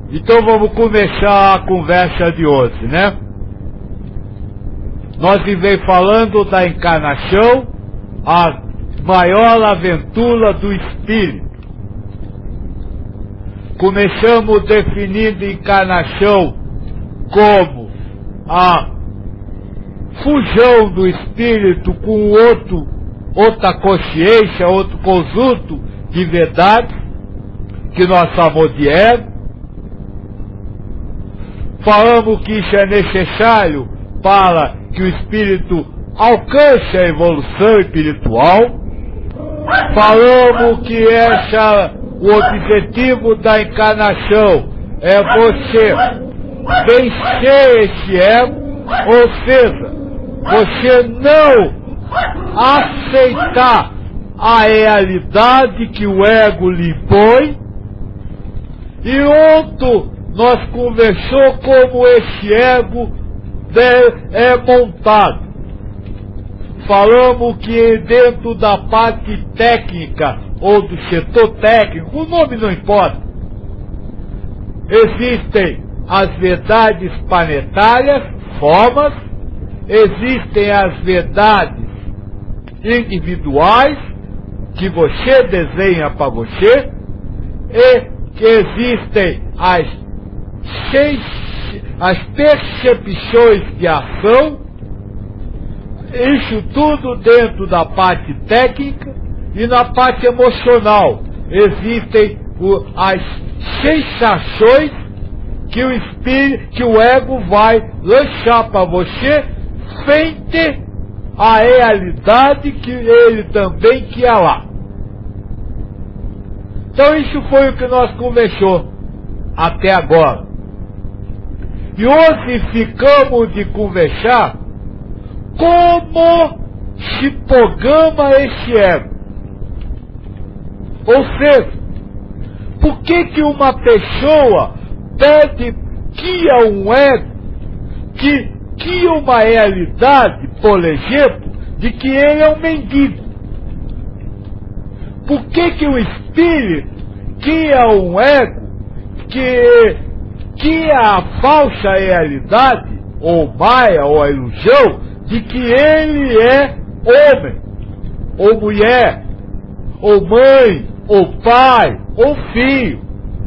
Então vamos começar a conversa de hoje, né? Nós vem falando da encarnação, a maior aventura do espírito. Começamos definindo encarnação como a fusão do espírito com outra consciência, outro conjunto de verdades, que nós chamamos de ego. Falamos que isso é necessário para que o espírito alcance a evolução espiritual. Falamos que o objetivo da encarnação é você vencer esse ego, ou seja, você não aceitar a realidade que o ego lhe impõe. E ontem nós conversamos como esse ego é montado. Falamos que dentro da parte técnica ou do setor técnico, o nome não importa, existem as verdades planetárias, formas, existem as verdades individuais que você desenha para você, e que existem as percepções de ação, isso tudo dentro da parte técnica. E na parte emocional existem as sensações que o ego vai lançar para você frente à realidade que ele também quer lá. Então isso foi o que nós conversamos até agora. E hoje ficamos de conversar como se programa esse ego. Ou seja, por que uma pessoa cria um ego, que cria uma realidade, por exemplo, de que ele é um mendigo? Por que o espírito cria um ego que a falsa realidade, ou maia, ou a ilusão, de que ele é homem, ou mulher, ou mãe, ou pai, ou filho,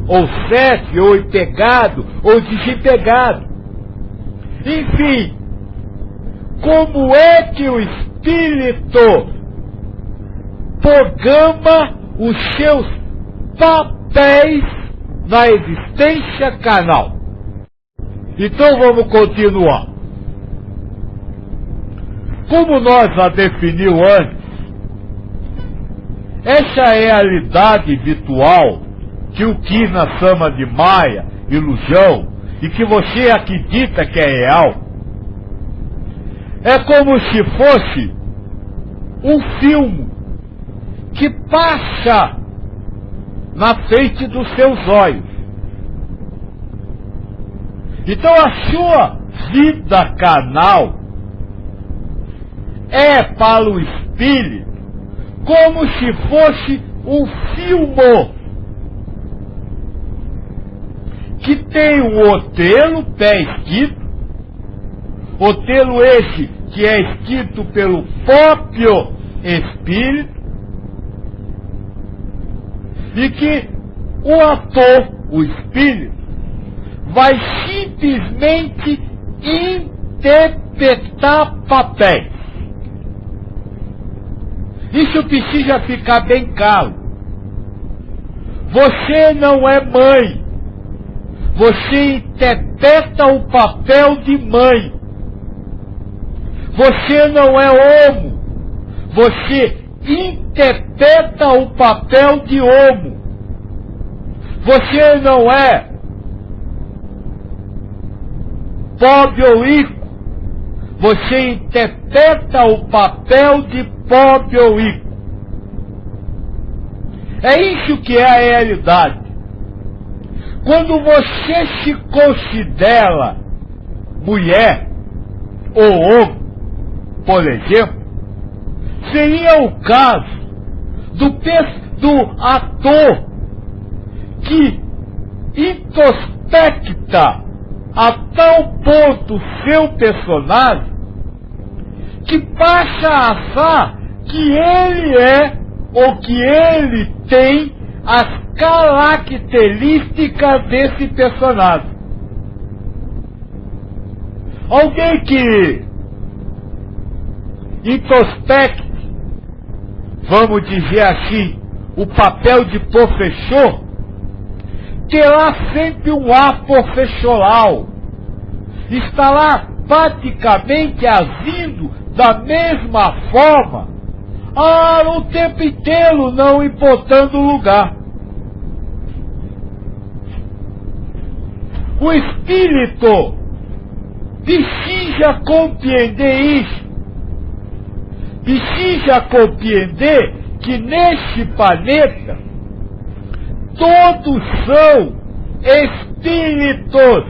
ou sexo, ou empregado, ou desempregado? Enfim, como é que o espírito programa os seus papéis na existência carnal? Então vamos continuar. Como nós já definimos antes, essa realidade virtual, que o Krishna chama de maia, ilusão, e que você acredita que é real, é como se fosse um filme que passa na frente dos seus olhos. Então a sua vida carnal é para o espírito como se fosse um filme que tem um roteiro pré-escrito, roteiro esse que é escrito pelo próprio espírito, e que o ator, o espírito, vai simplesmente interpretar papéis. Isso precisa ficar bem claro. Você não é mãe. Você interpreta o papel de mãe. Você não é homo. Você interpreta o papel de homo. Você não é pobre ou rico. Você interpreta o papel de pobre ou rico. É isso que é a realidade. Quando você se considera mulher ou homem, por exemplo, seria o caso do ator que aspecta a tal ponto seu personagem que passa a achar que ele é ou que ele tem as características desse personagem. Alguém que introspecte, vamos dizer assim, o papel de professor, terá sempre um ar professoral. Estará praticamente agindo da mesma forma, o tempo inteiro, não importando o lugar. O espírito precisa compreender isso. Precisa compreender que neste planeta todos são espíritos,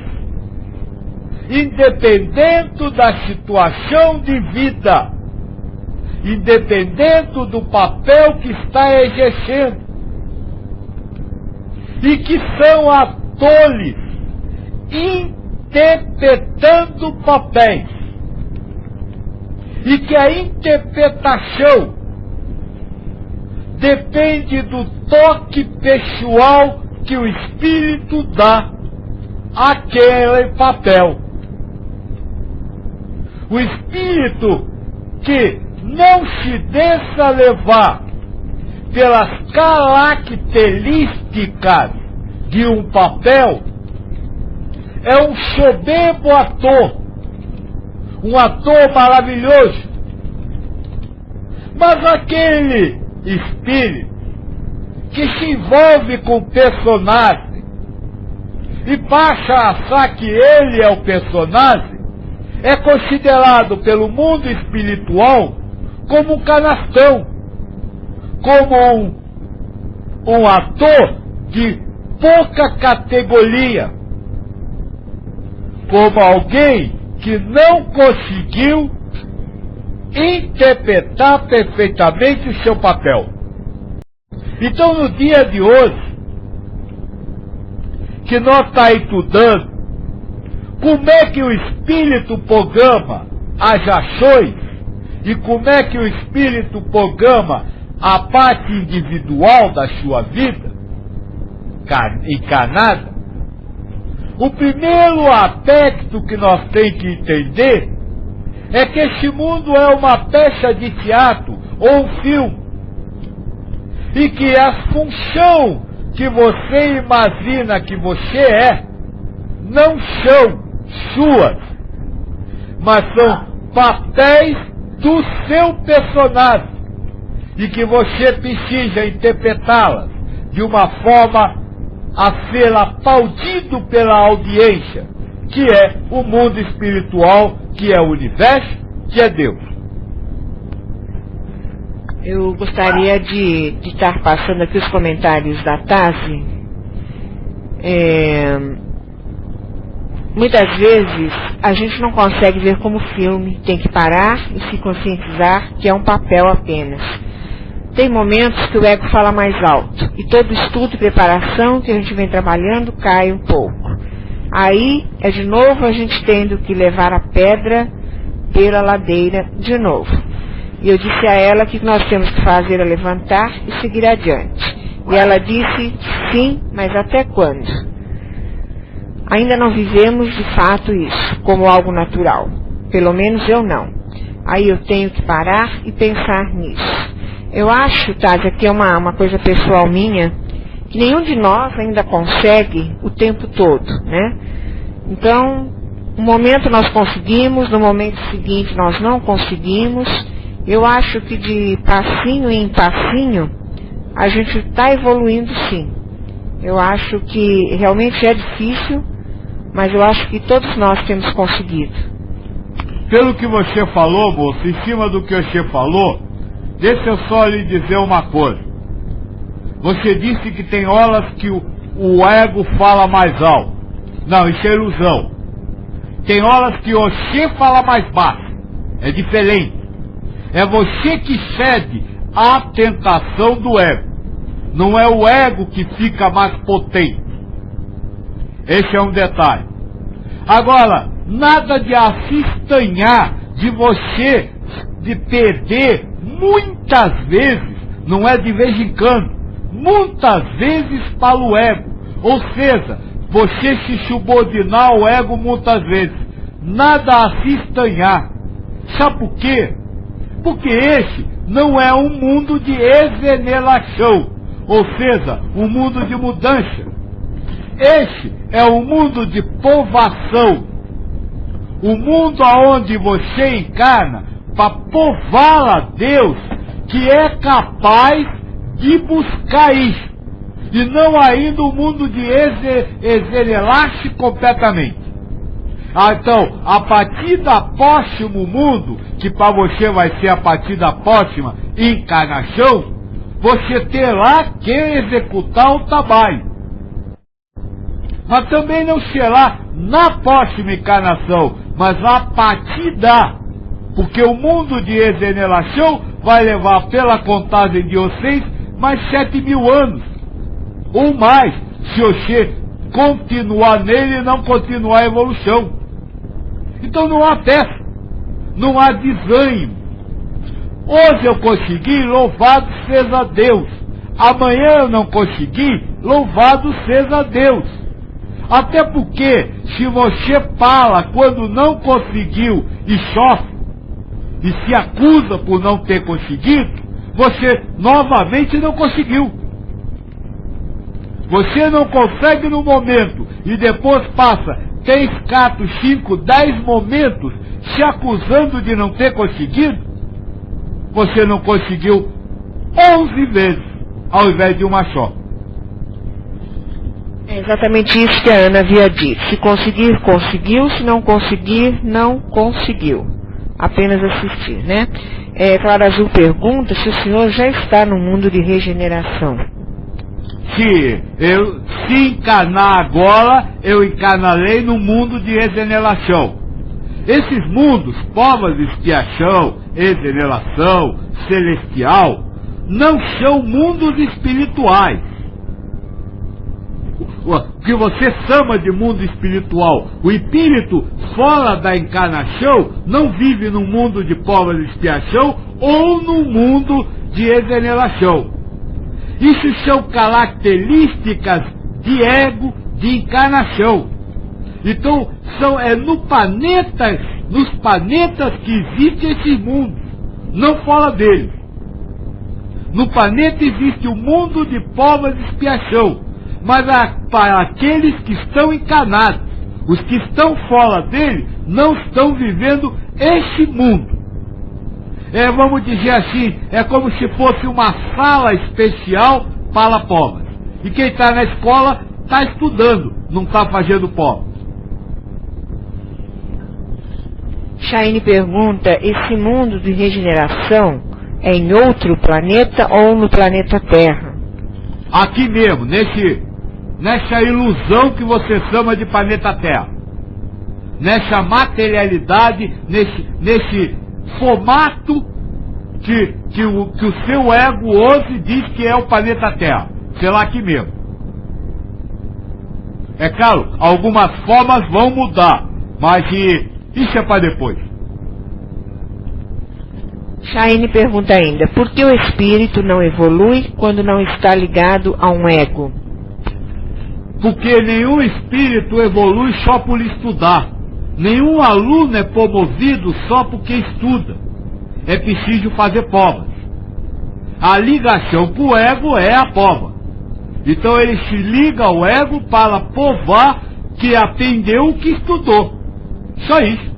independente da situação de vida, independente do papel que está exercendo, e que são atores interpretando papéis, e que a interpretação depende do toque pessoal que o espírito dá àquele papel. O espírito que não se deixa levar pelas características de um papel é um soberbo ator, um ator maravilhoso. Mas aquele espírito que se envolve com o personagem e passa a achar que ele é o personagem, é considerado pelo mundo espiritual como um canastrão, como um ator de pouca categoria, como alguém que não conseguiu interpretar perfeitamente o seu papel. Então, no dia de hoje, que nós estamos estudando como é que o espírito programa as ações e como é que o espírito programa a parte individual da sua vida encarnada, o primeiro aspecto que nós temos que entender é que esse mundo é uma peça de teatro ou um filme, e que a função que você imagina que você é não são suas, mas são papéis do seu personagem, e que você precisa interpretá-las de uma forma a ser aplaudido pela audiência, que é o mundo espiritual, que é o universo, que é Deus. Eu gostaria de estar passando aqui os comentários da Tazi. Muitas vezes a gente não consegue ver como filme, tem que parar e se conscientizar que é um papel apenas. Tem momentos que o ego fala mais alto, e todo estudo e preparação que a gente vem trabalhando cai um pouco. Aí é de novo a gente tendo que levar a pedra pela ladeira de novo. E eu disse a ela que nós temos que fazer é levantar e seguir adiante. E ela disse, sim, mas até quando? Ainda não vivemos de fato isso, como algo natural. Pelo menos eu não. Aí eu tenho que parar e pensar nisso. Eu acho, Tássia, que é uma coisa pessoal minha, que nenhum de nós ainda consegue o tempo todo, né? Então, no momento nós conseguimos, no momento seguinte nós não conseguimos. Eu acho que de passinho em passinho, a gente está evoluindo sim. Eu acho que realmente é difícil, mas eu acho que todos nós temos conseguido. Pelo que você falou, moço, em cima do que você falou, deixa eu só lhe dizer uma coisa. Você disse que tem horas que o ego fala mais alto. Não, isso é ilusão. Tem horas que você fala mais baixo. É diferente. É você que cede à tentação do ego. Não é o ego que fica mais potente. Esse é um detalhe. Agora, nada de assustanhar, de você de perder muitas vezes, não é de vez em quando, muitas vezes para o ego. Ou seja, você se subordinar ao ego muitas vezes. Nada a se estranhar. Sabe por quê? Porque esse não é um mundo de exeneração, ou seja, um mundo de mudança. Esse é um mundo de povação. O mundo onde você encarna para povar a Deus, que é capaz de buscar isso. E não ainda o mundo de exenerar-se completamente. Então, a partir da próximo mundo, que para você vai ser a partir da próxima encarnação, você terá que executar o trabalho. Mas também não será na próxima encarnação, mas a partir da. Porque o mundo de exeneração vai levar, pela contagem de vocês, mais 7.000 anos. Ou mais, se você continuar nele e não continuar a evolução. Então não há peça, não há desânimo. Hoje eu consegui, louvado seja Deus. Amanhã eu não consegui, louvado seja Deus. Até porque, se você fala quando não conseguiu e sofre, e se acusa por não ter conseguido, você novamente não conseguiu. Você não consegue no momento, e depois passa 3, 4, 5, 10 momentos se acusando de não ter conseguido, você não conseguiu 11 vezes, ao invés de uma só. É exatamente isso que a Ana havia dito. Se conseguir, conseguiu. Se não conseguir, não conseguiu. Apenas assistir, né? Clara Azul pergunta se o senhor já está no mundo de regeneração. Se encarnar agora, eu encarnarei no mundo de regeneração. Esses mundos, provas de expiação, regeneração, celestial, não são mundos espirituais. O que você chama de mundo espiritual, o espírito fora da encarnação não vive no mundo de provas de expiação ou no mundo de regeneração. Isso são características de ego, de encarnação. Então, nos planetas que existem esses mundos, não fora deles. No planeta existe o mundo de provas de expiação, mas para aqueles que estão encarnados, os que estão fora dele, não estão vivendo esse mundo. Vamos dizer assim, é como se fosse uma sala especial para pobres. E quem está na escola está estudando, não está fazendo prova. Chaine pergunta, esse mundo de regeneração é em outro planeta ou no planeta Terra? Aqui mesmo, nessa ilusão que você chama de planeta Terra. Nessa materialidade, nesse formato que o seu ego hoje diz que é o planeta Terra. Sei lá, aqui mesmo. É claro, algumas formas vão mudar, mas isso é para depois. Chaine pergunta ainda, por que o espírito não evolui quando não está ligado a um ego? Porque nenhum espírito evolui só por estudar. Nenhum aluno é promovido só porque estuda. É preciso fazer provas. A ligação com o ego é a prova. Então ele se liga ao ego para provar que aprendeu o que estudou. Só isso.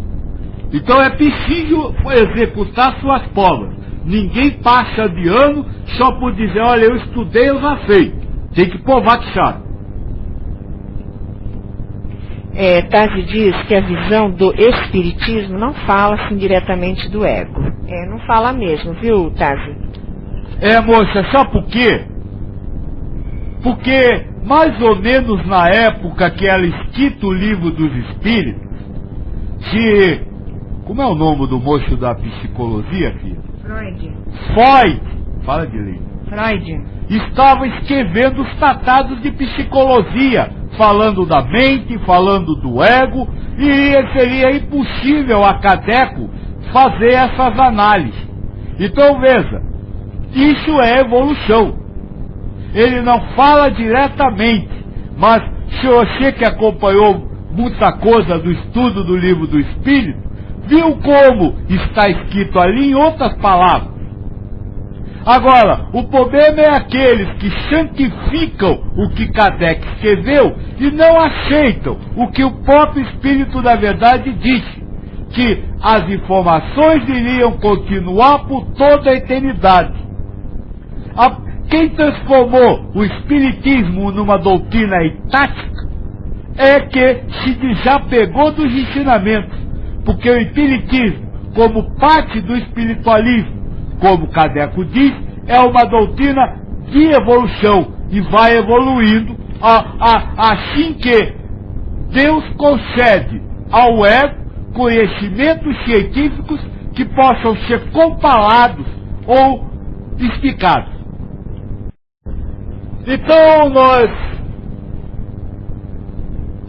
Então é preciso executar suas provas. Ninguém passa de ano só por dizer, olha, eu estudei, eu já sei. Tem que provar que sabe. Tazi diz que a visão do espiritismo não fala assim diretamente do ego. Não fala mesmo, viu, Tazi? Moça, sabe por quê? Porque mais ou menos na época que ela escrita o livro dos espíritos, como é o nome do moço da psicologia, filha? Freud. Fala direito. Freud. Estava escrevendo os tratados de psicologia. falando da mente, falando do ego, e seria impossível a Kardec fazer essas análises. Então veja, isso é evolução. Ele não fala diretamente, mas se você que acompanhou muita coisa do estudo do Livro do Espírito, viu como está escrito ali em outras palavras. Agora, o problema é aqueles que santificam o que Kardec escreveu e não aceitam o que o próprio Espírito da Verdade disse, que as informações iriam continuar por toda a eternidade. Quem transformou o Espiritismo numa doutrina estática é que se desapegou dos ensinamentos, porque o Espiritismo, como parte do espiritualismo, como Kardec diz, é uma doutrina de evolução e vai evoluindo assim que Deus concede ao ego conhecimentos científicos que possam ser comparados ou explicados. Então nós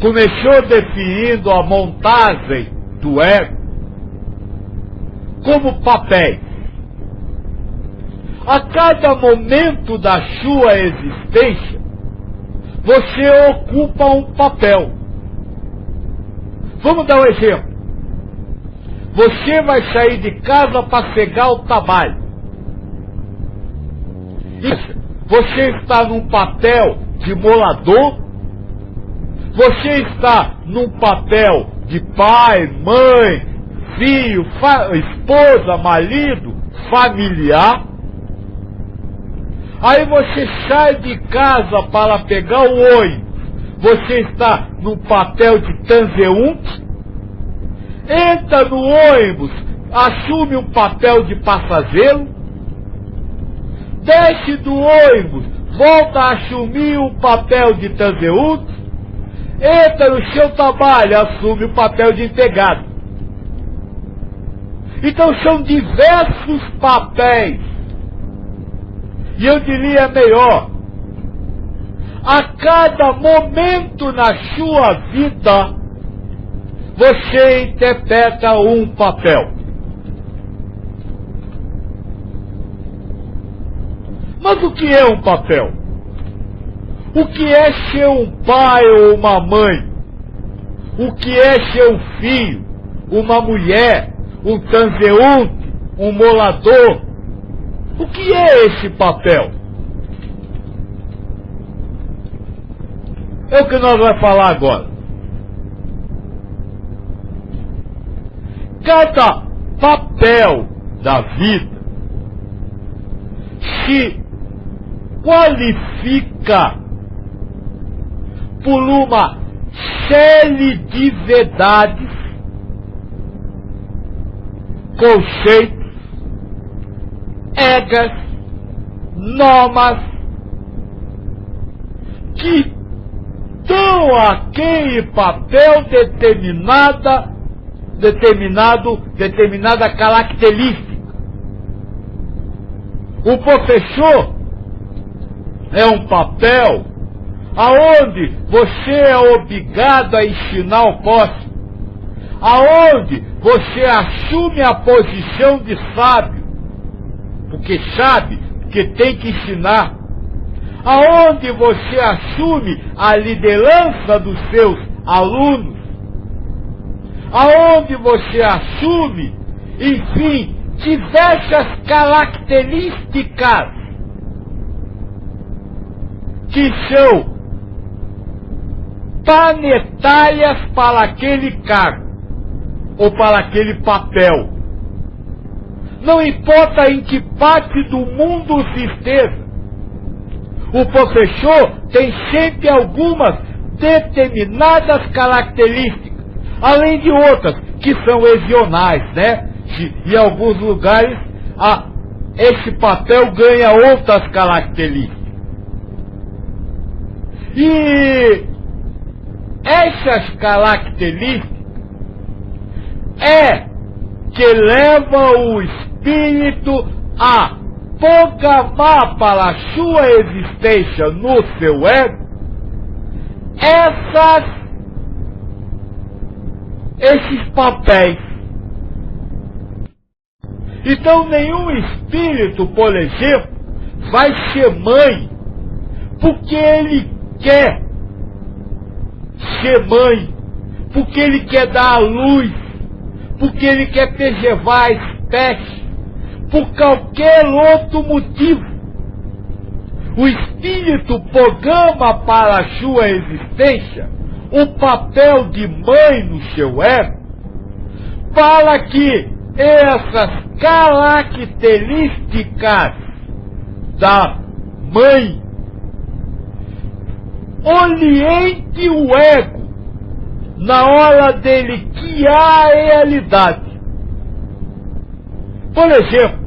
começou definindo a montagem do ego como papéis. A cada momento da sua existência, você ocupa um papel. Vamos dar um exemplo. Você vai sair de casa para pegar o trabalho. Você está num papel de morador, você está num papel de pai, mãe, filho, esposa, marido, familiar. Aí você sai de casa para pegar o ônibus, você está num papel de transeunte, entra no ônibus, assume um papel de passageiro, desce do ônibus, volta a assumir um papel de transeunte, entra no seu trabalho, assume o papel de empregado. Então são diversos papéis. E eu diria melhor, a cada momento na sua vida, você interpreta um papel. Mas o que é um papel? O que é ser um pai ou uma mãe? O que é ser um filho, uma mulher, um transeunte, um morador? O que é esse papel? É o que nós vamos falar agora. Cada papel da vida se qualifica por uma série de verdades, conceitos, regras, normas que dão àquele papel determinada característica. O professor é um papel aonde você é obrigado a ensinar o próximo, aonde você assume a posição de sábio, porque sabe que tem que ensinar, aonde você assume a liderança dos seus alunos, aonde você assume, enfim, diversas características que são planetárias para aquele cargo ou para aquele papel. Não importa em que parte do mundo se esteja, o professor tem sempre algumas determinadas características, além de outras que são regionais, né? Em alguns lugares esse papel ganha outras características. E essas características que levam o espírito a programar para a sua existência no seu ego esses papéis. Então nenhum espírito, por exemplo, vai ser mãe porque ele quer ser mãe, porque ele quer dar à luz, porque ele quer preservar a espécie, por qualquer outro motivo. O espírito programa para a sua existência o papel de mãe no seu ego, para que essas características da mãe oriente o ego na hora dele criar a realidade. Por exemplo,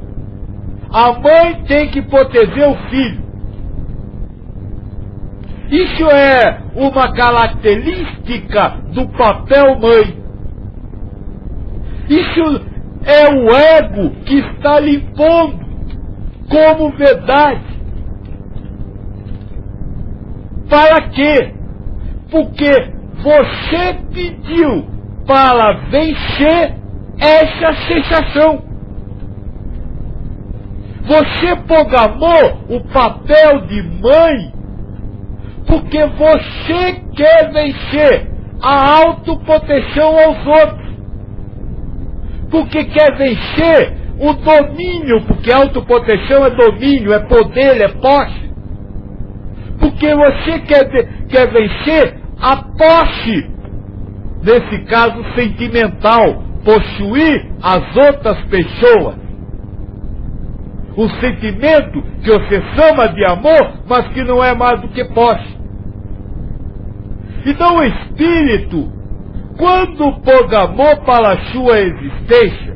a mãe tem que proteger o filho. Isso é uma característica do papel mãe. Isso é o ego que está lhe impondo como verdade. Para quê? Porque você pediu para vencer essa sensação. Você programou o papel de mãe porque você quer vencer a autoproteção aos outros. Porque quer vencer o domínio, porque autoproteção é domínio, é poder, é posse. Porque você quer vencer a posse, nesse caso sentimental, possuir as outras pessoas. O sentimento que você chama de amor, mas que não é mais do que posse. Então o espírito, quando programou para a sua existência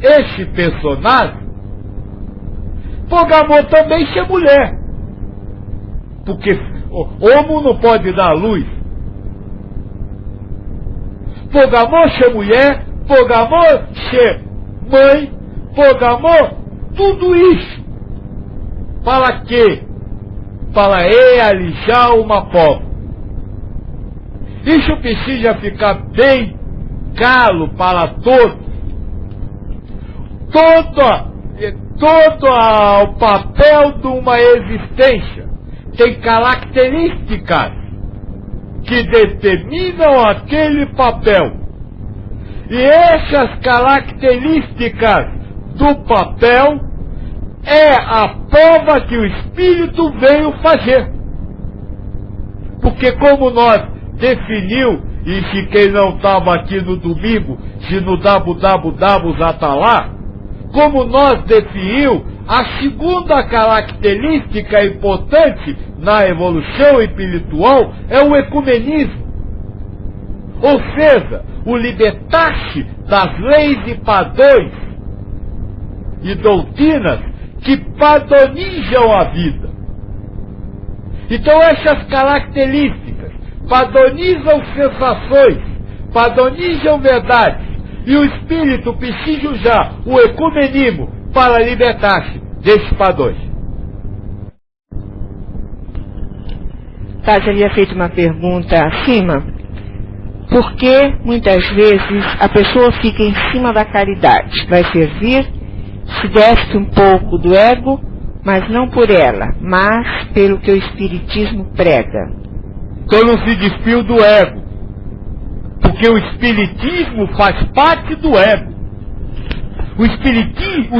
esse personagem, programou também ser mulher. Porque homem não pode dar luz. Programou ser mulher, programou ser mãe, programou tudo isso. Para quê? Para realizar uma prova. Isso precisa ficar bem claro para todos. Todo o papel de uma existência tem características que determinam aquele papel. E essas características do papel é a prova que o Espírito veio fazer. Porque como nós definiu, e se quem não estava aqui no domingo, se no www já está lá, como nós definiu, a segunda característica importante na evolução espiritual é o ecumenismo. Ou seja, o libertar-se das leis e padrões e doutrinas que padronizam a vida. Então essas características padronizam sensações, padronizam verdades, e o espírito precisa usar o ecumenismo para libertar-se desses padrões. Tati havia feito uma pergunta acima. Por que muitas vezes a pessoa fica em cima da caridade? Vai servir, se desce um pouco do ego, mas não por ela, mas pelo que o Espiritismo prega. Então não se despiu do ego, porque o Espiritismo faz parte do ego. O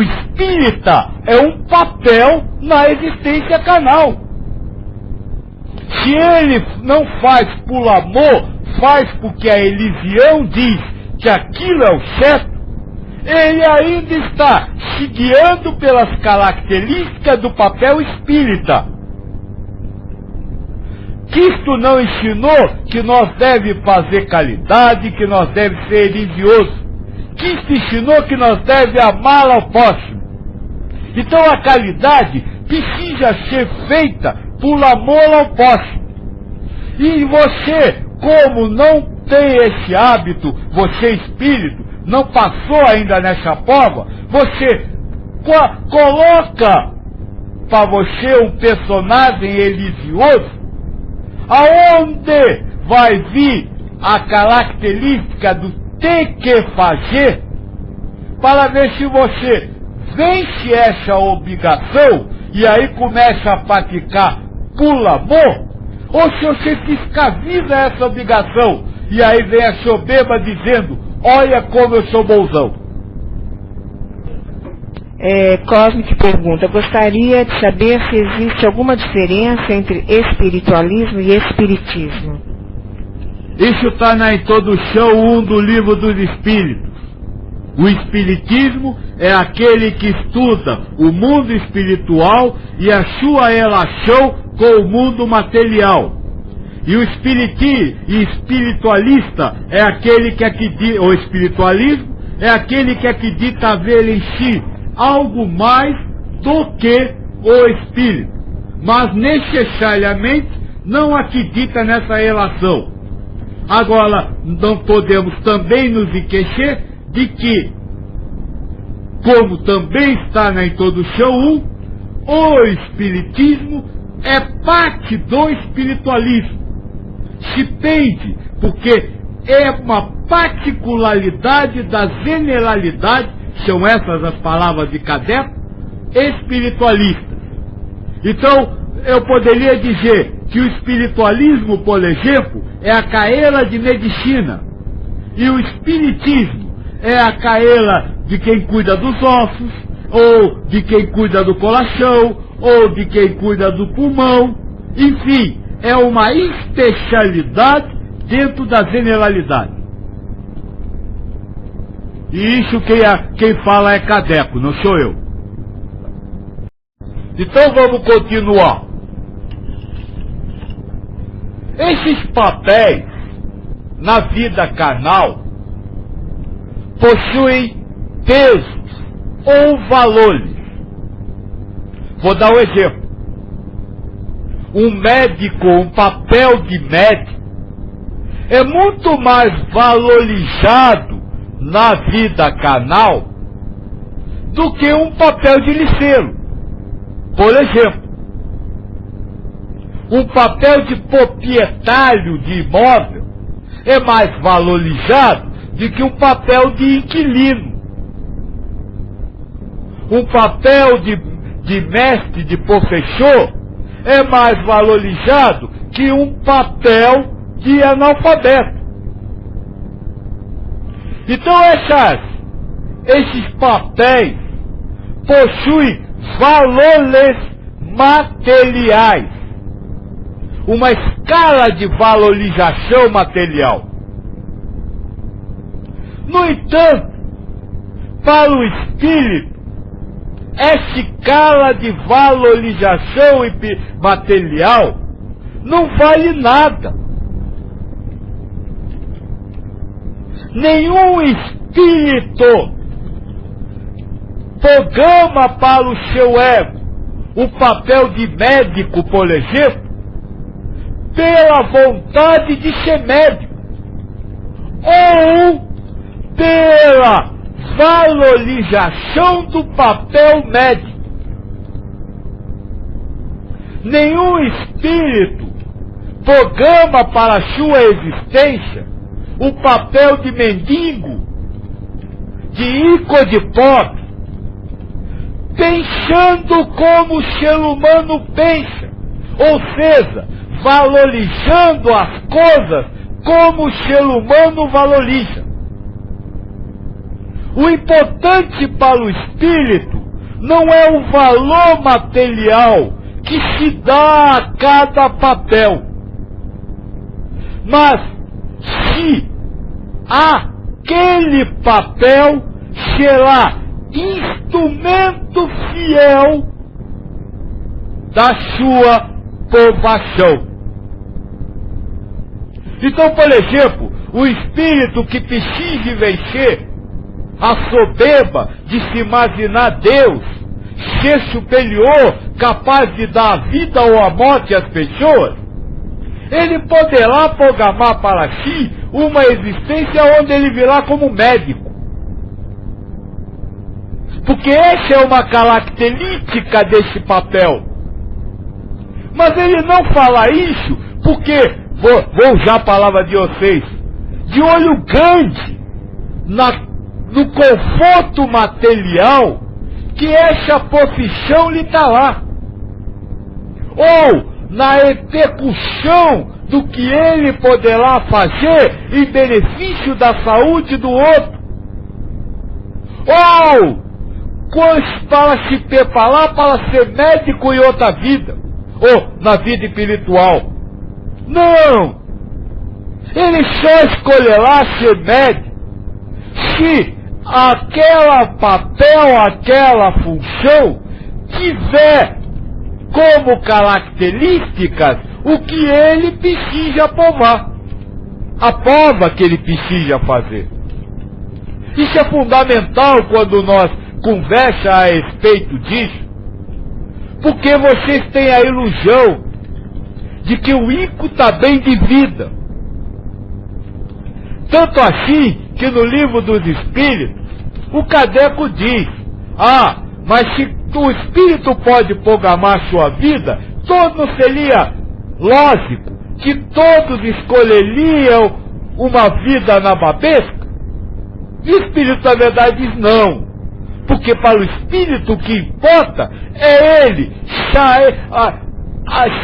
espírita é um papel na existência carnal. Se ele não faz por amor, faz porque a religião diz que aquilo é o certo, ele ainda está se guiando pelas características do papel espírita. Cristo não ensinou que nós devemos fazer caridade, que nós devemos ser religiosos. Cristo ensinou que nós devemos amar ao próximo. Então a caridade precisa ser feita por amor ao próximo. E você, como não tem esse hábito, você espírito, não passou ainda nessa prova, você coloca para você um personagem religioso, aonde vai vir a característica do ter que fazer, para ver se você vence essa obrigação e aí começa a praticar por amor, ou se você fiscaliza essa obrigação e aí vem a soberba dizendo: olha como eu sou bonzão. Cosmic pergunta: gostaria de saber se existe alguma diferença entre espiritualismo e espiritismo. Isso está na Introdução 1 do Livro dos Espíritos. O espiritismo é aquele que estuda o mundo espiritual e a sua relação com o mundo material. E o espiritualista é aquele que acredita, o espiritualismo é aquele que acredita haver em si algo mais do que o espírito, mas necessariamente não acredita nessa relação. Agora, não podemos também nos esquecer de que, como também está na Introdução 1, o espiritismo é parte do espiritualismo. Se pende, porque é uma particularidade da generalidade, são essas as palavras de Kardec, espiritualista. Então, eu poderia dizer que o espiritualismo, por exemplo, é a carreira de medicina, e o espiritismo é a carreira de quem cuida dos ossos, ou de quem cuida do coração, ou de quem cuida do pulmão. Enfim, é uma especialidade dentro da generalidade. E isso quem fala é Kardec, não sou eu. Então vamos continuar. Esses papéis na vida carnal possuem pesos ou valores. Vou dar um exemplo. Um médico, um papel de médico, é muito mais valorizado na vida carnal do que um papel de liceiro. Por exemplo, um papel de proprietário de imóvel é mais valorizado do que um papel de inquilino. Um papel de mestre, de professor, é mais valorizado que um papel de analfabeto. Então esses papéis possuem valores materiais, uma escala de valorização material. No entanto, para o espírito, essa escala de valorização material não vale nada. Nenhum espírito programa para o seu ego o papel de médico, por exemplo, pela vontade de ser médico, ou pela valorização do papel médico. Nenhum espírito programa para a sua existência o papel de mendigo, de rico, de pobre, pensando como o ser humano pensa, ou seja, valorizando as coisas como o ser humano valoriza. O importante para o espírito não é o valor material que se dá a cada papel, mas se aquele papel será instrumento fiel da sua provação. Então, por exemplo, o espírito que precisa vencer a soberba de se imaginar Deus, ser superior, capaz de dar a vida ou a morte às pessoas, ele poderá programar para si uma existência onde ele virá como médico. Porque essa é uma característica desse papel. Mas ele não fala isso porque, vou usar a palavra de vocês, de olho grande no conforto material que essa profissão lhe dá lá. Ou na repercussão do que ele poderá fazer em benefício da saúde do outro. Ou para se preparar para ser médico em outra vida, ou na vida espiritual. Não! Ele só escolherá ser médico se aquela papel, aquela função tiver como características o que ele precisa provar, a prova que ele precisa fazer. Isso é fundamental quando nós conversamos a respeito disso, porque vocês têm a ilusão de que o ímpio está bem de vida. Tanto assim que no livro dos Espíritos, o Kardec diz, mas se o Espírito pode programar sua vida, todo seria lógico que todos escolheriam uma vida na babesca? E o Espírito, na verdade, diz não. Porque para o Espírito o que importa é ele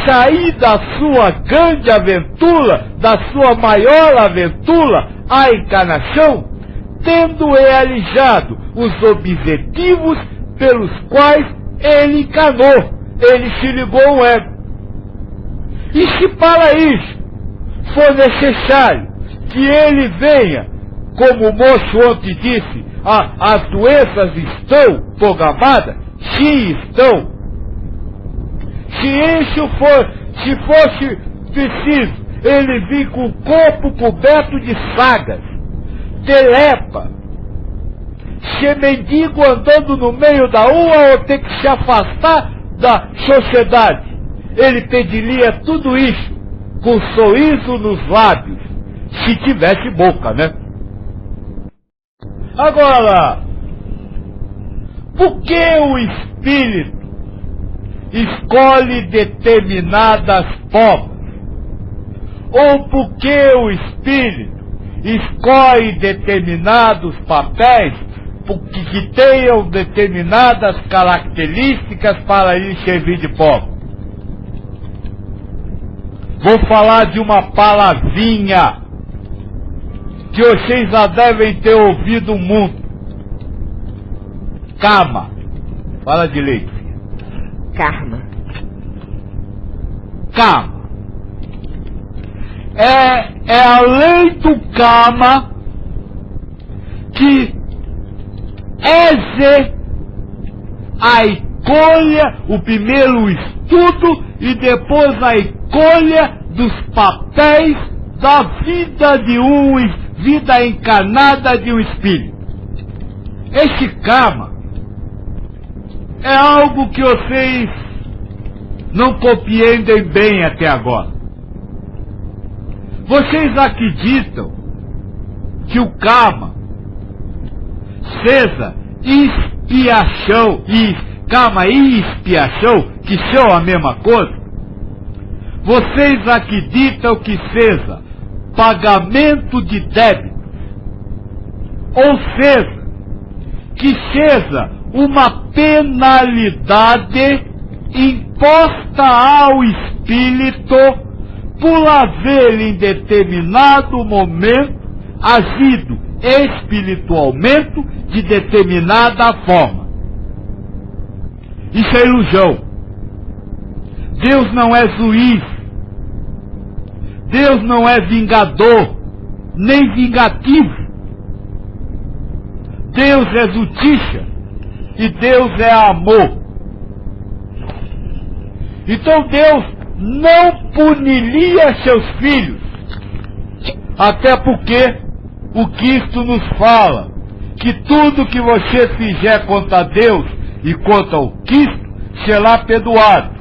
sair da sua grande aventura, da sua maior aventura, a encarnação, tendo realizado os objetivos pelos quais ele encarnou, ele se ligou ao ego. E se para isso for necessário que ele venha, como o moço ontem disse, as doenças estão programadas, sim estão. Se fosse preciso ele vir com o corpo coberto de sagas, telepa, ser mendigo andando no meio da rua ou ter que se afastar da sociedade, ele pediria tudo isso com um sorriso nos lábios, se tivesse boca, né? Agora, por que o Espírito escolhe determinadas provas? Ou por que o Espírito escolhe determinados papéis que tenham determinadas características para lhe servir de prova? Vou falar de uma palavrinha que vocês já devem ter ouvido muito. Karma. Fala direito. Karma. Karma. É a lei do karma que é a escolha, o primeiro estudo e depois a escolha dos papéis da vida de vida encarnada de um espírito. Esse karma é algo que vocês não compreendem bem até agora. Vocês acreditam que o karma seja expiação karma e expiação, que são a mesma coisa? Vocês acreditam que seja pagamento de débito, ou seja, que seja uma penalidade imposta ao espírito por haver em determinado momento agido espiritualmente de determinada forma? Isso é ilusão. Deus não é juiz. Deus não é vingador, nem vingativo. Deus é justiça e Deus é amor. Então Deus não puniria seus filhos, até porque o Cristo nos fala que tudo que você fizer contra Deus e contra o Cristo será perdoado.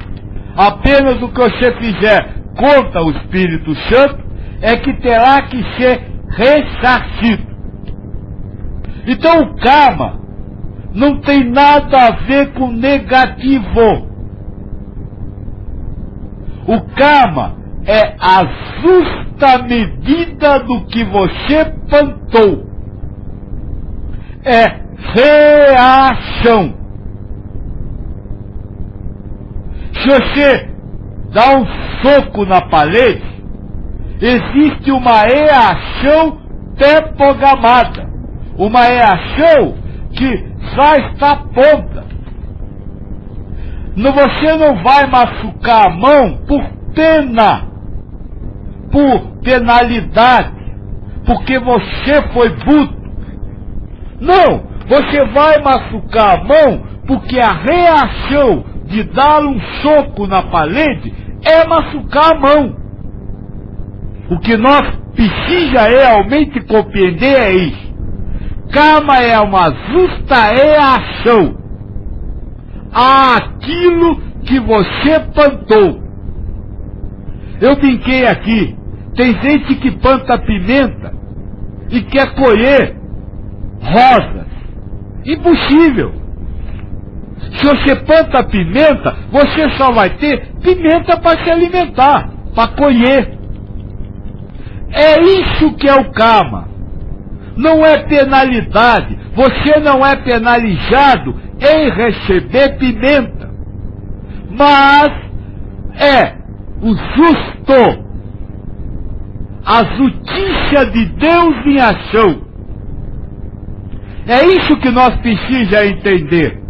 Apenas o que você fizer contra o Espírito Santo é que terá que ser ressarcido. Então o karma não tem nada a ver com negativo. O karma é a justa medida do que você plantou. É reação. Se você dá um soco na parede, existe uma reação pré-programada. Uma reação que já está pronta. Você não vai machucar a mão por pena, por penalidade, porque você foi bruto. Não, você vai machucar a mão porque a reação de dar um soco na parede é machucar a mão. O que nós precisamos realmente compreender é isso. Karma é uma justa reação àquilo que você plantou. Eu brinquei aqui, tem gente que planta pimenta e quer colher rosas. Impossível. Se você planta pimenta, você só vai ter pimenta para se alimentar, para colher. É isso que é o karma. Não é penalidade. Você não é penalizado em receber pimenta. Mas é o justo, a justiça de Deus em ação. É isso que nós precisamos entender.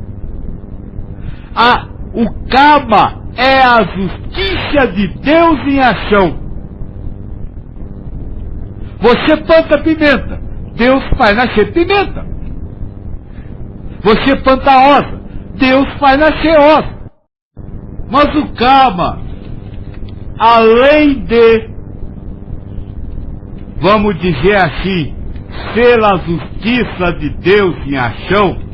O karma é a justiça de Deus em ação. Você planta pimenta, Deus faz nascer pimenta. Você planta rosa, Deus faz nascer rosa. Mas o karma, além de, vamos dizer assim, ser a justiça de Deus em ação,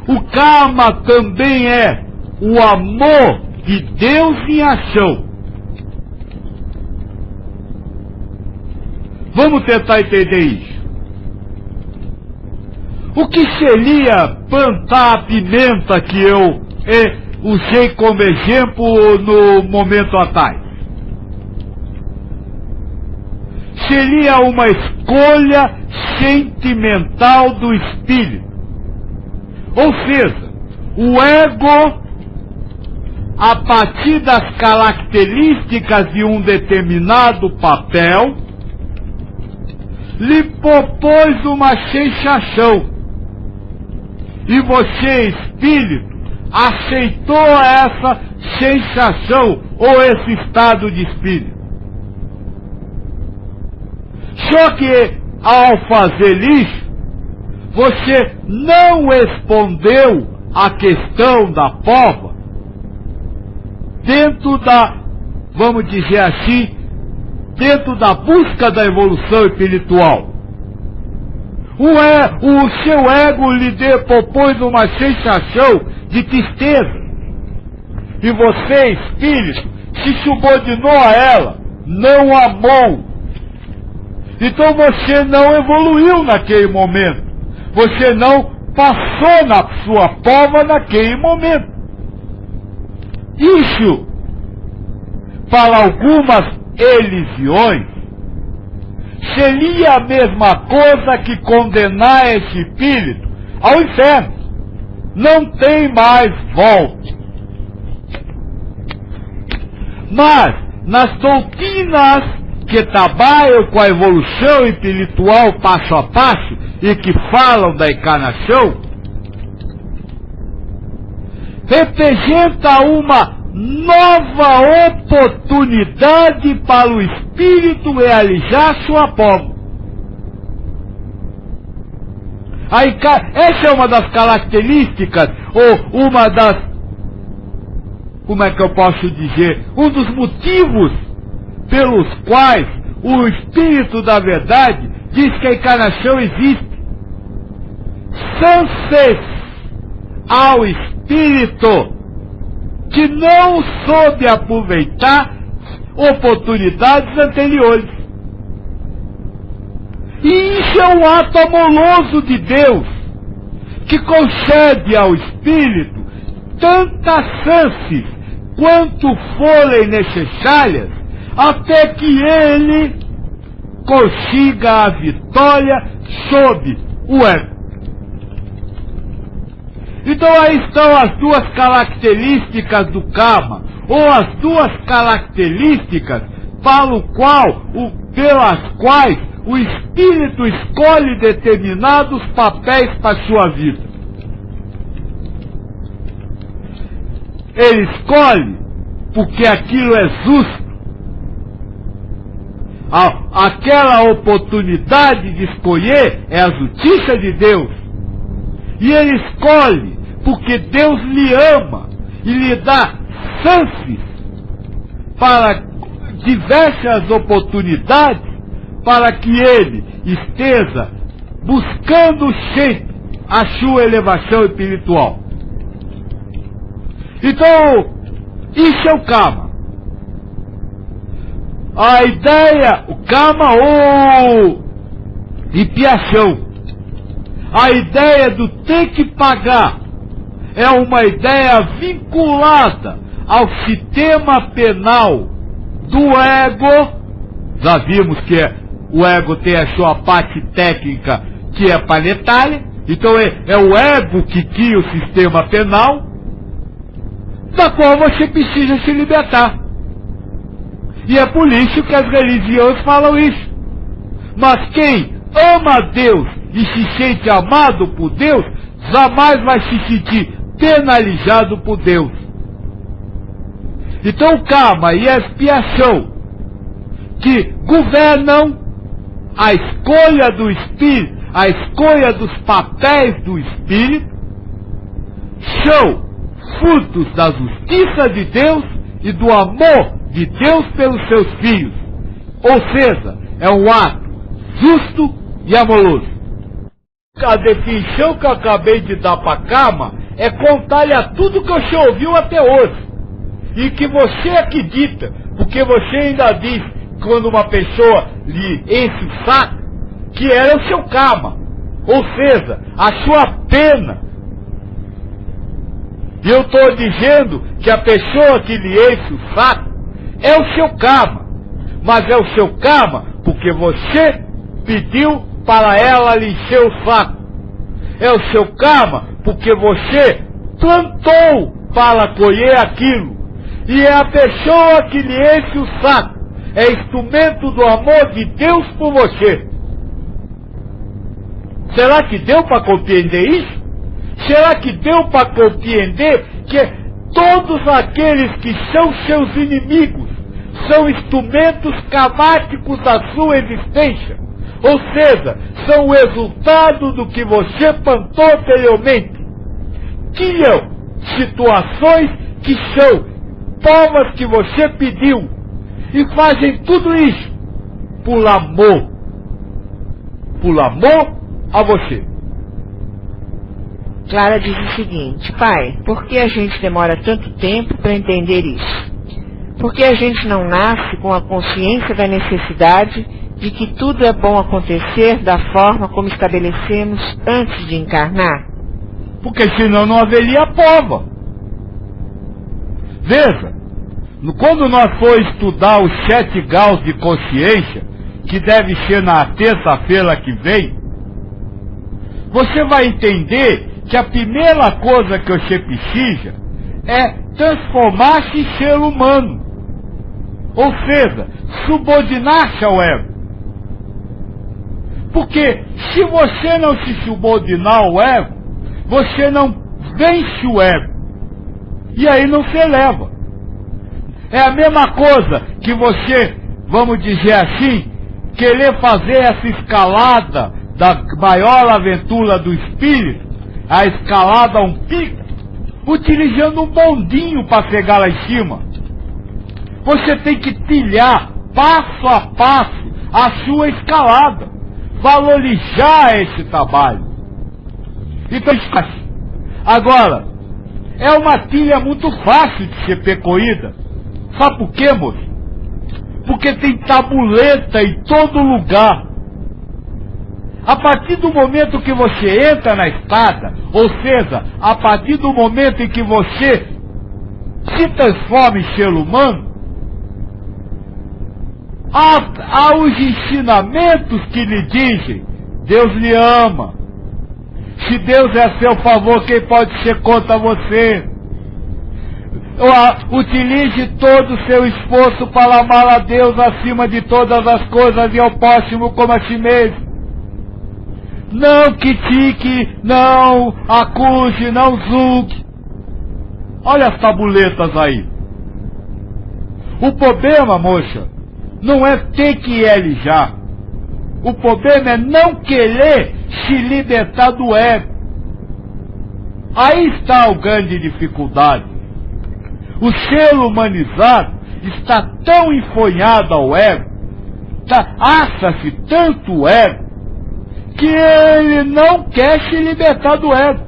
o karma também é o amor de Deus em ação. Vamos tentar entender isso. O que seria plantar a pimenta que eu usei como exemplo no momento atrás? Seria uma escolha sentimental do espírito. Ou seja, o ego, a partir das características de um determinado papel, lhe propôs uma sensação. E você, espírito, aceitou essa sensação ou esse estado de espírito. Só que, ao fazer isso, você não respondeu à questão da prova dentro da, vamos dizer assim, dentro da busca da evolução espiritual. O seu ego lhe propôs uma sensação de tristeza. E você, espírito, se subordinou a ela, não amou. Então você não evoluiu naquele momento. Você não passou na sua prova naquele momento. Isso, para algumas religiões, seria a mesma coisa que condenar esse espírito ao inferno. Não tem mais volta. Mas, nas doutrinas que trabalham com a evolução espiritual passo a passo e que falam da encarnação, representa uma nova oportunidade para o espírito realizar sua prova. Essa é uma das características, ou uma das, como é que eu posso dizer, um dos motivos pelos quais o espírito da verdade diz que a encarnação existe. São-se ao espírito que não soube aproveitar oportunidades anteriores. E isso é um ato amoroso de Deus. que concede ao espírito tantas chances quanto forem necessárias, até que ele consiga a vitória sobre o ego. Então aí estão as duas características do karma, ou as duas características pelas quais o espírito escolhe determinados papéis para a sua vida. Ele escolhe porque aquilo é justo. Aquela oportunidade de escolher é a justiça de Deus. E ele escolhe porque Deus lhe ama e lhe dá chances para diversas oportunidades para que ele esteja buscando sempre a sua elevação espiritual. Então, isso é o karma. A ideia, o karma ou expiação, a ideia do ter que pagar é uma ideia vinculada ao sistema penal do ego. Já vimos que o ego tem a sua parte técnica, que é planetária. Então é o ego que cria o sistema penal, da qual você precisa se libertar. E é por isso que as religiões falam isso. Mas quem ama a Deus e se sente amado por Deus, jamais vai se sentir penalizado por Deus. Então o karma e a expiação que governam a escolha do espírito, a escolha dos papéis do espírito, são frutos da justiça de Deus e do amor de Deus pelos seus filhos. Ou seja, é um ato justo e amoroso. A definição que eu acabei de dar para karma é contar-lhe a tudo que você ouviu até hoje e que você acredita, porque você ainda diz, quando uma pessoa lhe enche o saco, que era o seu karma, ou seja, a sua pena. E eu estou dizendo que a pessoa que lhe enche o saco é o seu karma, mas é o seu karma porque você pediu para ela lhe encher o saco. É o seu karma porque você plantou para colher aquilo. E é a pessoa que lhe enche o saco, é instrumento do amor de Deus por você. Será que deu para compreender isso? Será que deu para compreender que todos aqueles que são seus inimigos são instrumentos karmáticos da sua existência? Ou seja, são o resultado do que você plantou anteriormente. Criam situações que são provas que você pediu. E fazem tudo isso por amor. Por amor a você. Clara diz o seguinte: pai, por que a gente demora tanto tempo para entender isso? Por que a gente não nasce com a consciência da necessidade de que tudo é bom acontecer da forma como estabelecemos antes de encarnar? Porque senão não haveria prova. Veja, quando nós for estudar os 7 graus de consciência, que deve ser na terça-feira que vem, você vai entender que a primeira coisa que você precisa é transformar-se em ser humano. Ou seja, subordinar-se ao ego. Porque se você não se subordinar ao ego, você não vence o ego. E aí não se eleva. É a mesma coisa que você, vamos dizer assim, querer fazer essa escalada da maior aventura do espírito, a escalada a um pico, utilizando um bondinho para chegar lá em cima. Você tem que trilhar passo a passo a sua escalada, valorizar esse trabalho. Então, agora, é uma trilha muito fácil de ser percorrida. Sabe por quê, moço? Porque tem tabuleta em todo lugar. A partir do momento que você entra na escada, ou seja, a partir do momento em que você se transforma em ser humano, há os ensinamentos que lhe dizem: Deus lhe ama. Se Deus é a seu favor, quem pode ser contra você? Utilize todo o seu esforço para amar a Deus acima de todas as coisas e ao próximo como a si mesmo. Não critique, não acuse, não julgue. Olha as tabuletas aí. O problema, moça, não é ter que já. O problema é não querer se libertar do ego. Aí está a grande dificuldade. O ser humanizado está tão enfonhado ao ego, acha-se tanto o ego, que ele não quer se libertar do ego.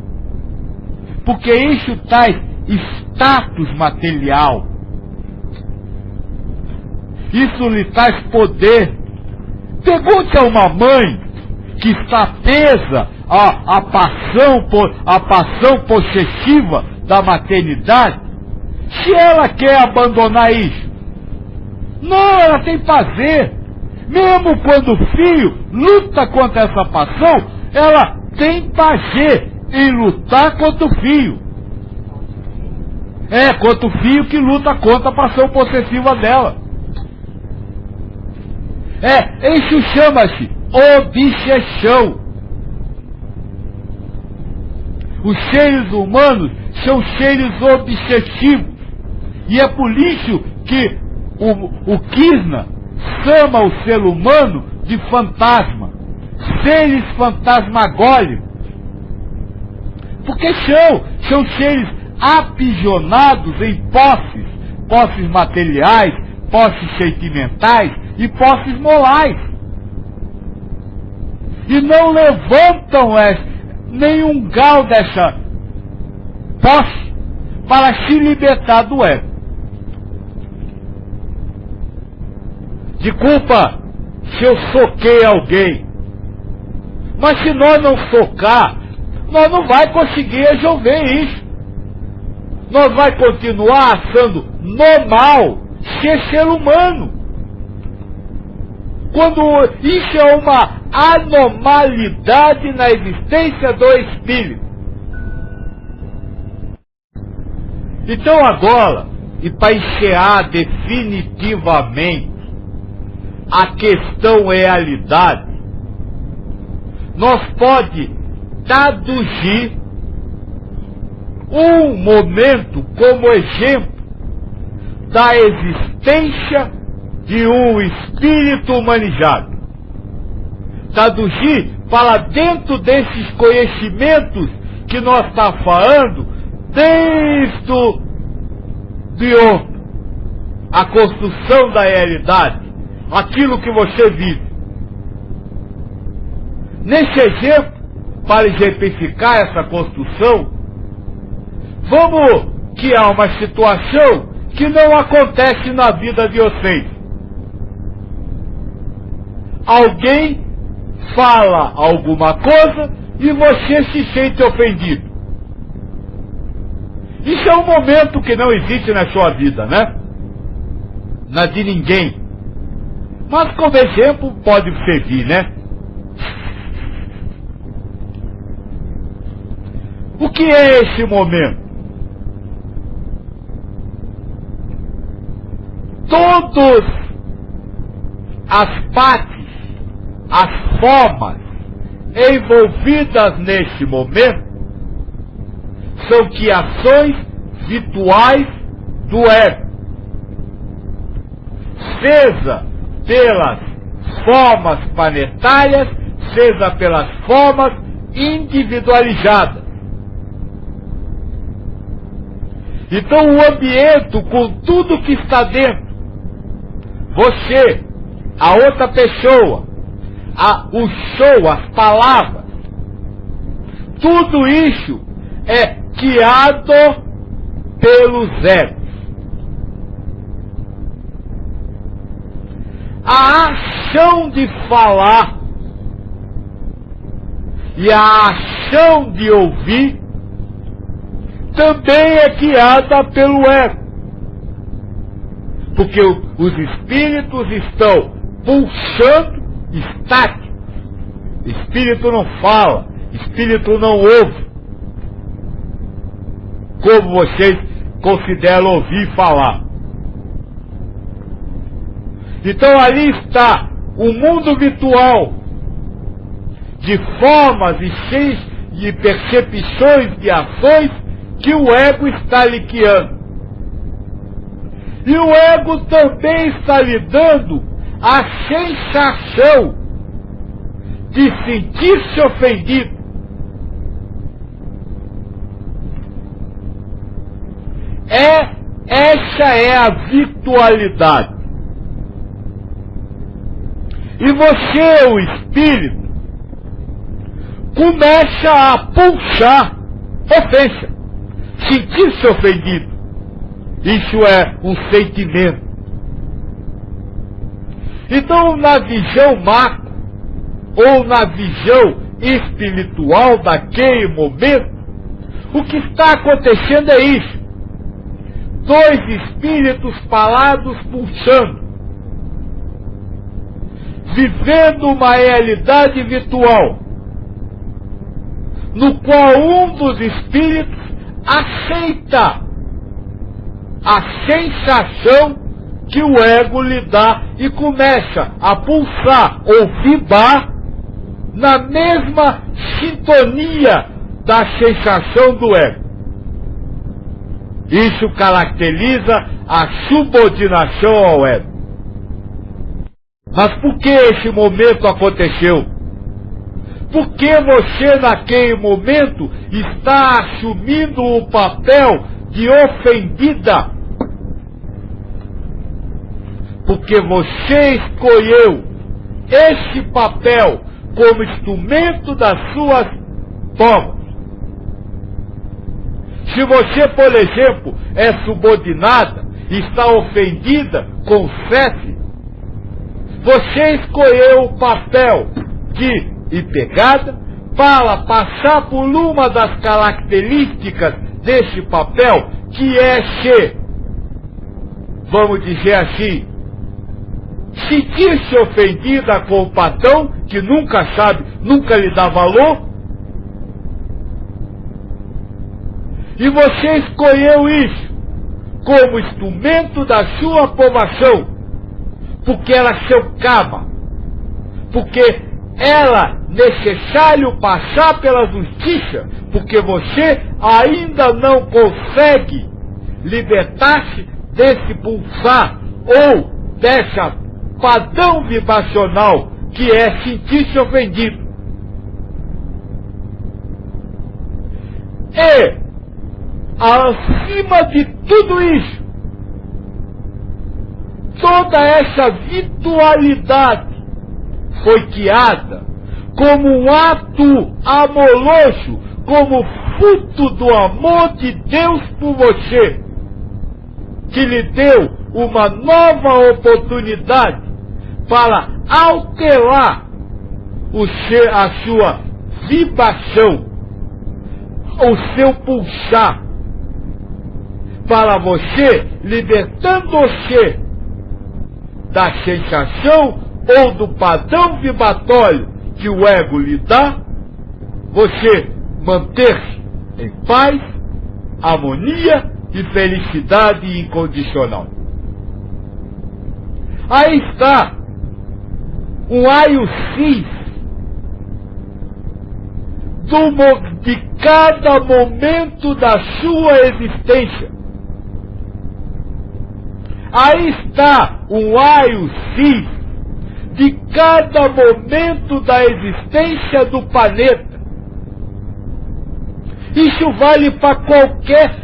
Porque isso traz status material. Isso lhe traz poder. Pergunte a uma mãe que está presa à paixão possessiva da maternidade, se ela quer abandonar isso. Não, ela tem prazer. Mesmo quando o filho luta contra essa paixão, ela tem prazer em lutar contra o filho. Contra o filho que luta contra a paixão possessiva dela. Isso chama-se obsessão. Os seres humanos são seres obsessivos. E é por isso que o Krishna chama o ser humano de fantasma. Seres fantasmagóricos. Porque são seres aprisionados em posses materiais, posses sentimentais e posses morais. E não levantam nenhum grau dessa posse para se libertar do ego. Desculpa se eu soquei alguém, mas se nós não socar, nós não vai conseguir resolver isso. Nós vai continuar achando normal ser humano. Quando isso é uma anormalidade na existência do espírito. Então agora, e para encerrar definitivamente a questão realidade, nós pode traduzir um momento como exemplo da existência de um espírito humanizado. Traduzir para dentro desses conhecimentos que nós estamos falando, desde a construção da realidade, aquilo que você vive. Nesse exemplo, para exemplificar essa construção, vamos criar uma situação que não acontece na vida de vocês. Alguém fala alguma coisa e você se sente ofendido. Isso é um momento que não existe na sua vida, né? Na de ninguém. Mas como exemplo pode servir, né? O que é esse momento? Todas as partes, as formas envolvidas neste momento são criações virtuais do ego. Seja pelas formas planetárias, seja pelas formas individualizadas. Então o ambiente, com tudo que está dentro, você, a outra pessoa, o show, as palavras, tudo isso é criado pelos egos. A ação de falar e a ação de ouvir também é guiada pelo ego. Porque os espíritos estão pulsando estáticos. Espírito não fala, espírito não ouve, como vocês consideram ouvir falar. Então ali está o mundo virtual, de formas e cheias de percepções de ações que o ego está liqueando. E o ego também está lhe dando a sensação de sentir-se ofendido. Essa é a virtualidade. E você, o espírito, começa a pulsar ofensa, sentir-se ofendido. Isso é um sentimento. Então, na visão macro, ou na visão espiritual daquele momento, o que está acontecendo é isso. Dois espíritos falados pulsando, vivendo uma realidade virtual, no qual um dos espíritos aceita a sensação que o ego lhe dá e começa a pulsar ou vibrar na mesma sintonia da sensação do ego. Isso caracteriza a subordinação ao ego. Mas por que esse momento aconteceu? Porque você naquele momento está assumindo o papel de ofendida. Porque você escolheu esse papel como instrumento das suas formas. Se você, por exemplo, é subordinada, está ofendida, confesse, você escolheu o papel de empregada para passar por uma das características desse papel, que é ser, vamos dizer assim, sentir-se ofendida com o patrão, que nunca sabe, nunca lhe dá valor. E você escolheu isso como instrumento da sua aprovação, porque ela chocava, porque era necessário passar pela justiça, porque você ainda não consegue libertar-se desse pulsar ou dessa padrão vibracional que é sentir-se ofendido. E acima de tudo isso, toda essa virtualidade foi criada como um ato amoroso, como fruto do amor de Deus por você, que lhe deu uma nova oportunidade para alterar a sua vibração, o seu pulsar, para você, libertando-se da sensação ou do padrão vibratório que o ego lhe dá, você manter-se em paz, harmonia e felicidade incondicional. Aí está um raio-x de cada momento da sua existência. Aí está um raio-x de cada momento da existência do planeta. Isso vale para qualquer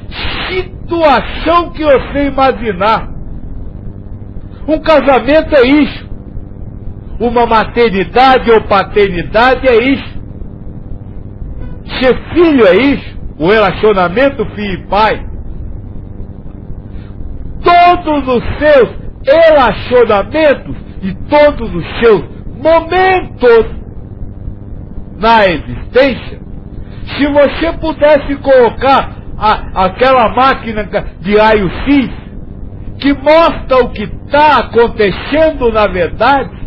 situação que você imaginar. Um casamento é isso. Uma maternidade ou paternidade é isso. Ser filho é isso. O relacionamento filho e pai. Todos os seus relacionamentos e todos os seus momentos na existência, se você pudesse colocar aquela máquina de raio-x que mostra o que está acontecendo na verdade,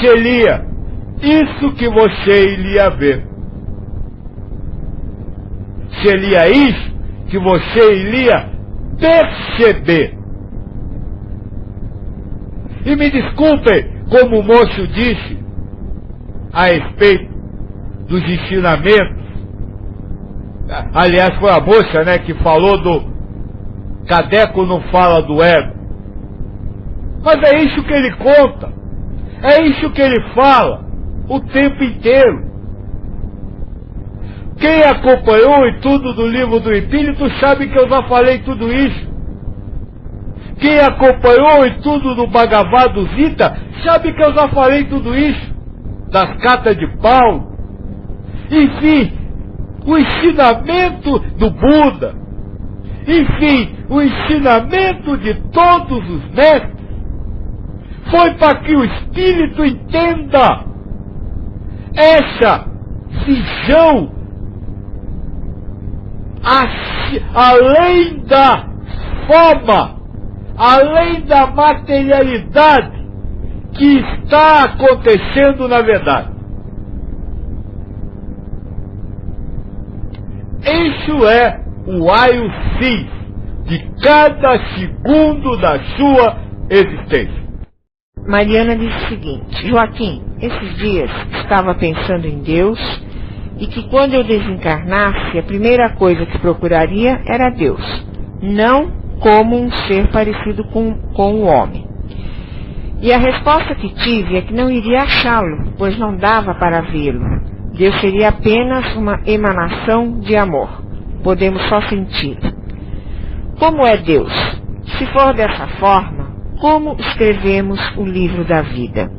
seria isso que você iria ver. Seria isso que você iria perceber. E me desculpem, como o moço disse a respeito dos ensinamentos, aliás foi a moça, né, que falou do Kardec não fala do ego, mas é isso que ele conta, é isso que ele fala o tempo inteiro. Quem acompanhou o estudo do livro do Espírito sabe que eu já falei tudo isso. Quem acompanhou o estudo do Bhagavad Gita sabe que eu já falei tudo isso, das cartas de Paulo. Enfim, o ensinamento do Buda, enfim, o ensinamento de todos os mestres, foi para que o Espírito entenda essa visão além da forma, além da materialidade que está acontecendo na verdade. Isso é o raio-x de cada segundo da sua existência. Mariana disse o seguinte: Joaquim, esses dias estava pensando em Deus e que quando eu desencarnasse, a primeira coisa que procuraria era Deus, não como um ser parecido com o homem. E a resposta que tive é que não iria achá-lo, pois não dava para vê-lo. Deus seria apenas uma emanação de amor. Podemos só senti-lo. Como é Deus? Se for dessa forma, como escrevemos o livro da vida?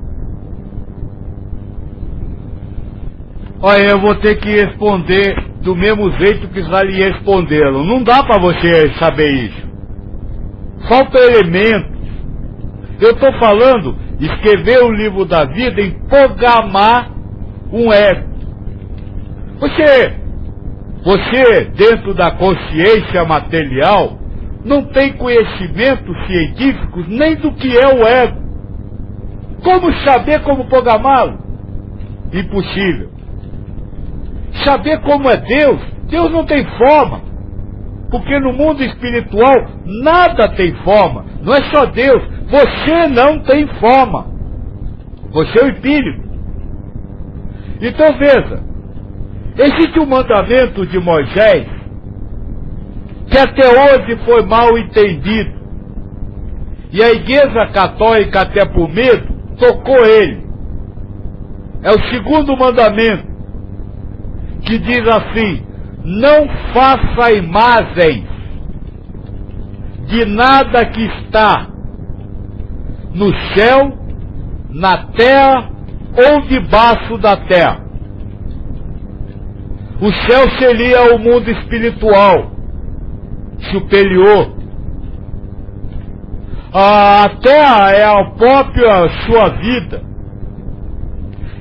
Olha, eu vou ter que responder do mesmo jeito que já lhe responderam. Não dá para você saber isso. Falta elementos. Eu estou falando, escrever o livro da vida em programar um ego. Você, dentro da consciência material, não tem conhecimentos científicos nem do que é o ego. Como saber como programá-lo? Impossível. Saber como é Deus? Deus não tem forma. Porque no mundo espiritual nada tem forma. Não é só Deus. Você não tem forma. Você é o espírito. Então veja. Existe um mandamento de Moisés que até hoje foi mal entendido. E a Igreja Católica, até por medo, tocou ele. É o segundo mandamento, que diz assim: não faça imagem de nada que está no céu, na terra ou debaixo da terra. O céu seria o mundo espiritual superior. A terra é a própria sua vida.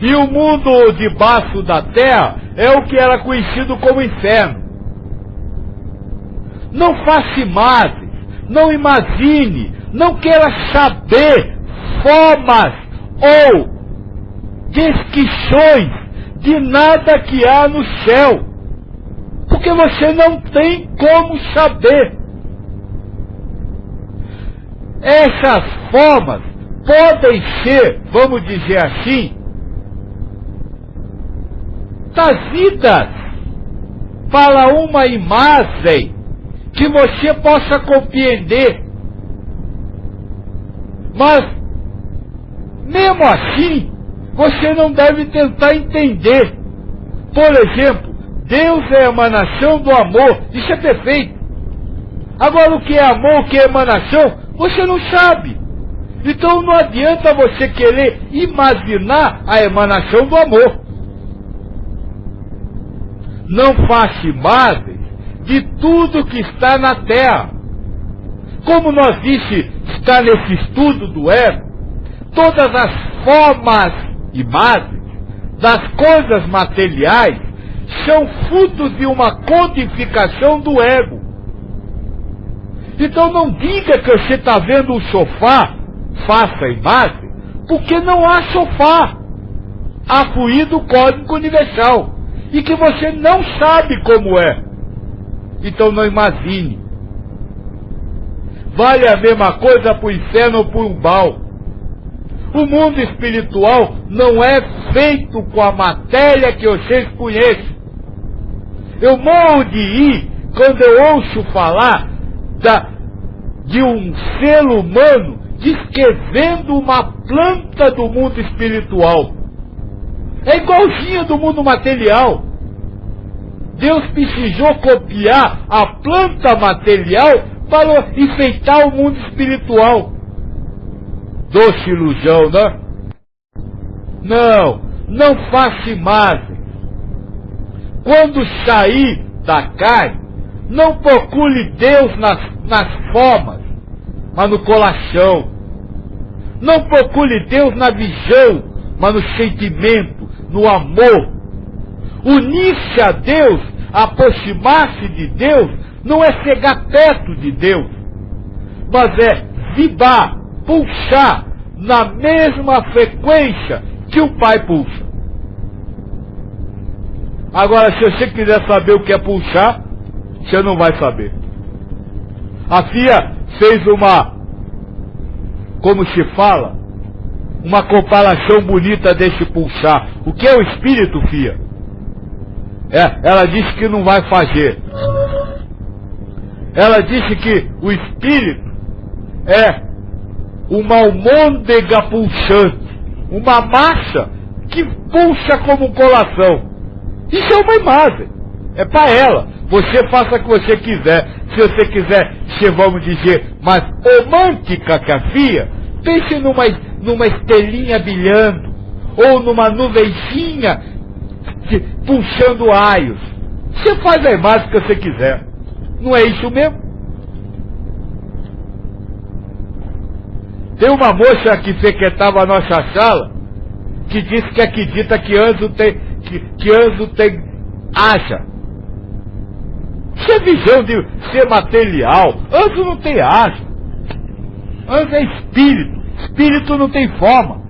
E o mundo debaixo da terra é o que era conhecido como inferno. Não faça imagens, não imagine, não queira saber formas ou descrições de nada que há no céu, porque você não tem como saber. Essas formas podem ser, vamos dizer assim, trazidas para uma imagem que você possa compreender. Mas, mesmo assim, você não deve tentar entender. Por exemplo, Deus é a emanação do amor. Isso é perfeito. Agora, o que é amor, o que é emanação, você não sabe. Então não adianta você querer imaginar a emanação do amor. Não faça imagens de tudo que está na Terra. Como nós disse, está nesse estudo do ego, todas as formas, imagens, das coisas materiais são frutos de uma codificação do ego. Então não diga que você está vendo um sofá, faça a imagem, porque não há sofá. Há fluido cósmico universal. E que você não sabe como é. Então não imagine. Vale a mesma coisa para o inferno ou para o umbral. O mundo espiritual não é feito com a matéria que vocês conhecem. Eu morro de ir quando eu ouço falar de um ser humano descrevendo uma planta do mundo espiritual. É igualzinha do mundo material. Deus precisou copiar a planta material para enfeitar o mundo espiritual. Doce ilusão, né? Não faça imagem. Quando sair da carne, não procure Deus nas formas, mas no coração. Não procure Deus na visão, mas no sentimento, no amor. Unir-se a Deus, aproximar-se de Deus, não é chegar perto de Deus, mas é vibrar, pulsar na mesma frequência que o Pai pulsa. Agora, se você quiser saber o que é pulsar, você não vai saber. A FIA fez como se fala, uma comparação bonita desse pulsar. O que é o espírito, FIA? Ela disse que não vai fazer. Ela disse que o espírito é uma almôndega pulsante, uma massa que pulsa como um coração. Isso é uma imagem, é para ela. Você faça o que você quiser. Se você quiser ser, vamos dizer, mais romântica que a FIA, pense numa estrelinha brilhando, ou numa nuvenzinha puxando raios. Você faz a imagem que você quiser. Não é isso mesmo? Tem uma moça que frequentava a nossa sala que disse que acredita que anjo tem asa. Isso é visão de ser material. Anjo não tem asa. Anjo é espírito. Espírito não tem forma.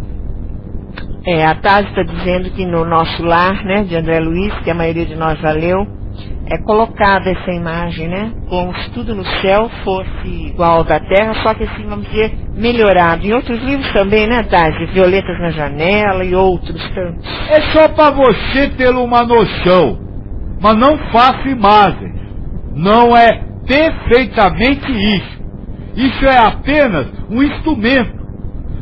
A Tase está dizendo que no nosso lar, né, de André Luiz, que a maioria de nós já leu, é colocada essa imagem, né, como se tudo no céu fosse igual ao da terra, só que assim, vamos dizer, melhorado. Em outros livros também, né, Tase? Violetas na Janela e outros tantos. É só para você ter uma noção, mas não faça imagens. Não é perfeitamente isso. Isso é apenas um instrumento.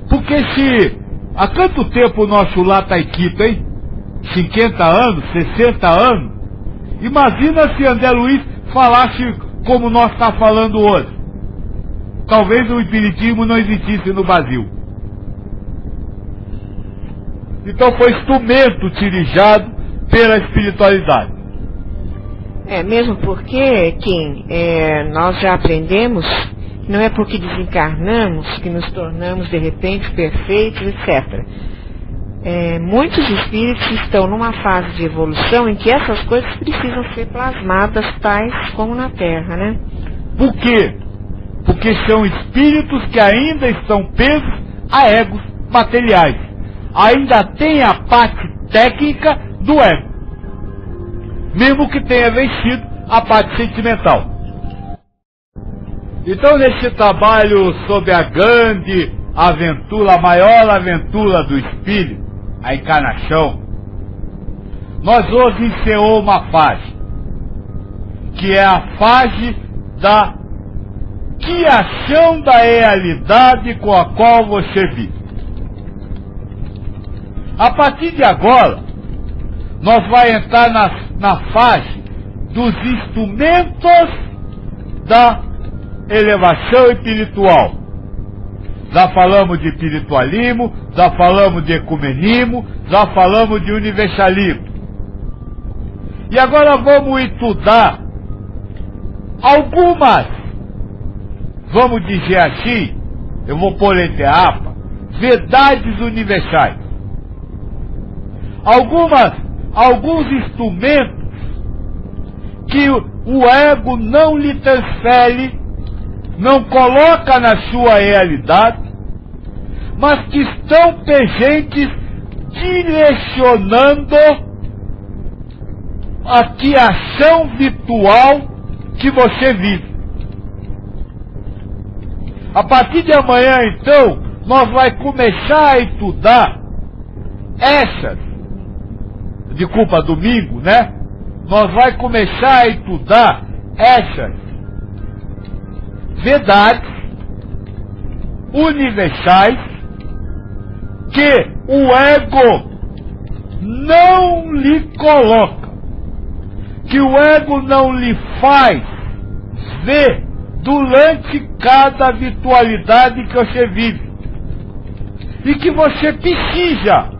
Porque se há quanto tempo o nosso lar está equipo, hein? 50 anos, 60 anos? Imagina se André Luiz falasse como nós estamos falando hoje. Talvez o espiritismo não existisse no Brasil. Então foi instrumento utilizado pela espiritualidade. Mesmo porque, Kim, nós já aprendemos, não é porque desencarnamos que nos tornamos de repente perfeitos, etc. Muitos espíritos estão numa fase de evolução em que essas coisas precisam ser plasmadas, tais como na Terra, né? Por quê? Porque são espíritos que ainda estão presos a egos materiais. Ainda tem a parte técnica do ego, mesmo que tenha vencido a parte sentimental. Então, nesse trabalho sobre a grande aventura, a maior aventura do espírito, a encarnação, nós hoje encerrou uma fase, que é a fase da criação da realidade com a qual você vive. A partir de agora, nós vamos entrar na fase dos instrumentos da elevação espiritual. Já falamos de espiritualismo, já falamos de ecumenismo, já falamos de universalismo. E agora vamos estudar algumas, vamos dizer assim, eu vou pôr entre aspas, verdades universais. alguns instrumentos que o ego não lhe transfere, não coloca na sua realidade, mas que estão presentes direcionando a criação virtual que você vive. A partir de amanhã, então, nós vamos começar a estudar domingo, né? Nós vamos começar a estudar essas verdades universais que o ego não lhe coloca, que o ego não lhe faz ver durante cada virtualidade que você vive, e que você precisa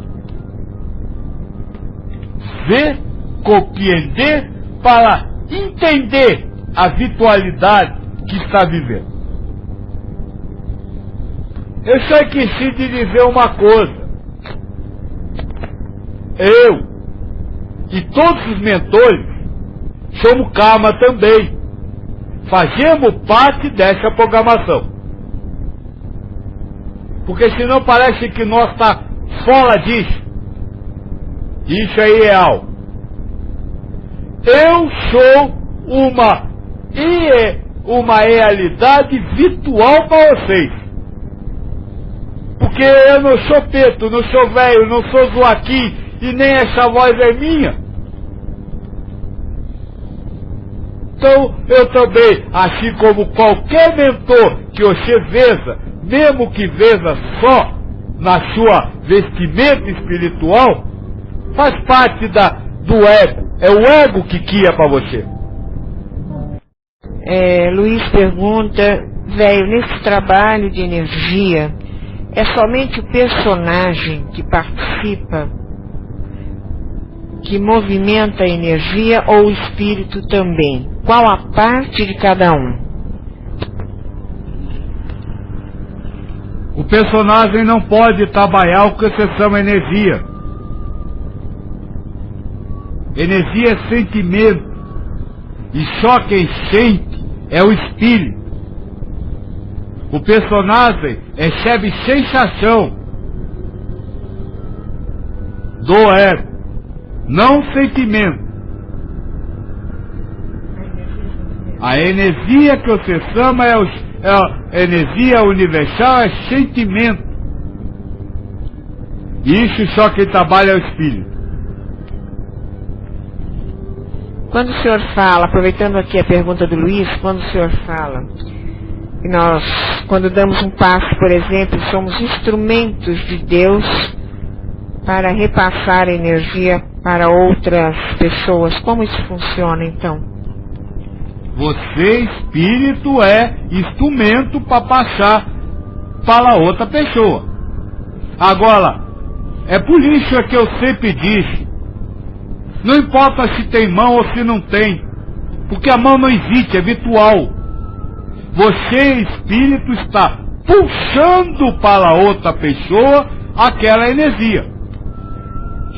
ver, compreender, para entender a virtualidade que está vivendo. Eu só esqueci de dizer uma coisa. Eu e todos os mentores somos karma também. Fazemos parte dessa programação. Porque senão parece que nós está fora disso. Isso é irreal. Eu sou uma realidade virtual para vocês. Porque eu não sou preto, não sou velho, não sou Joaquim, e nem essa voz é minha. Então eu também, assim como qualquer mentor que você veja, mesmo que veja só na sua vestimenta espiritual, faz parte do ego. É o ego que cria para você. Luiz pergunta, velho, nesse trabalho de energia, é somente o personagem que participa, que movimenta a energia, ou o espírito também? Qual a parte de cada um? O personagem não pode trabalhar o que você chama energia. Energia é sentimento, e só quem sente é o espírito. O personagem recebe sensação do ego, não sentimento. A energia que você chama a energia universal, é sentimento. Isso só quem trabalha é o espírito. Quando o senhor fala, aproveitando aqui a pergunta do Luiz, quando o senhor fala que nós, quando damos um passo, por exemplo, somos instrumentos de Deus para repassar a energia para outras pessoas, como isso funciona então? Você, espírito, é instrumento para passar para outra pessoa. Agora, é por isso que eu sempre disse, não importa se tem mão ou se não tem, porque a mão não existe, é virtual. Você, espírito, está puxando para outra pessoa aquela energia.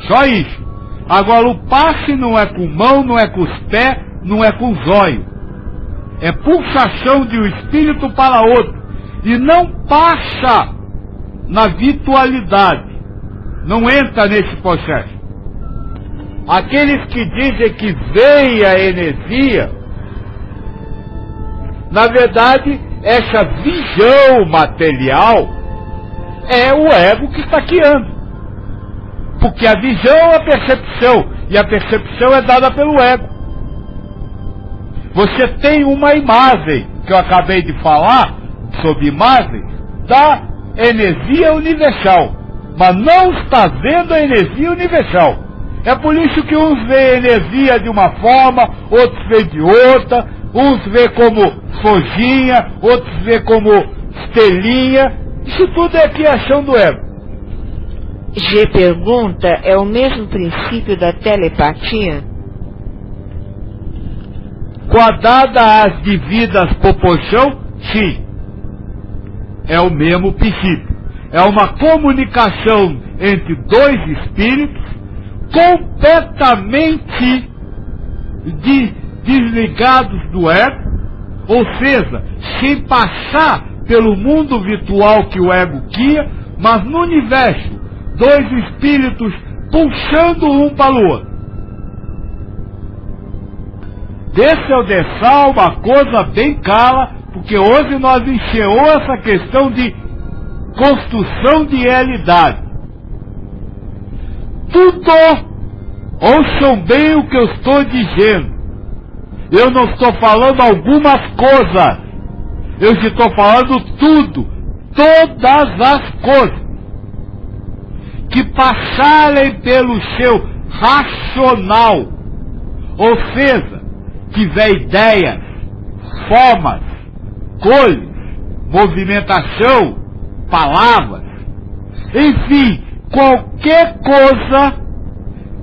Só isso. Agora, o passe não é com mão, não é com os pés, não é com os olhos. É pulsação de um espírito para outro. E não passa na virtualidade. Não entra nesse processo. Aqueles que dizem que veio a energia, na verdade, essa visão material é o ego que está criando. Porque a visão é a percepção, e a percepção é dada pelo ego. Você tem uma imagem, que eu acabei de falar, sobre imagem, da energia universal, mas não está vendo a energia universal. É por isso que uns veem energia de uma forma, outros veem de outra, uns veem como fojinha, outros veem como estrelinha. Isso tudo é criação do ego. G pergunta, é o mesmo princípio da telepatia? Guardada as devidas proporções, sim. É o mesmo princípio. É uma comunicação entre dois espíritos, completamente desligados do ego, ou seja, sem passar pelo mundo virtual que o ego guia, mas no universo, dois espíritos puxando um para o outro. Desse ao dessal, uma coisa bem clara, porque hoje nós enxergamos essa questão de construção de realidade. Tudo, ouçam bem o que eu estou dizendo. Eu não estou falando algumas coisas. Eu estou falando tudo. Todas as coisas que passarem pelo seu racional, ou seja, tiver ideias, formas, cores, movimentação, palavras, enfim, qualquer coisa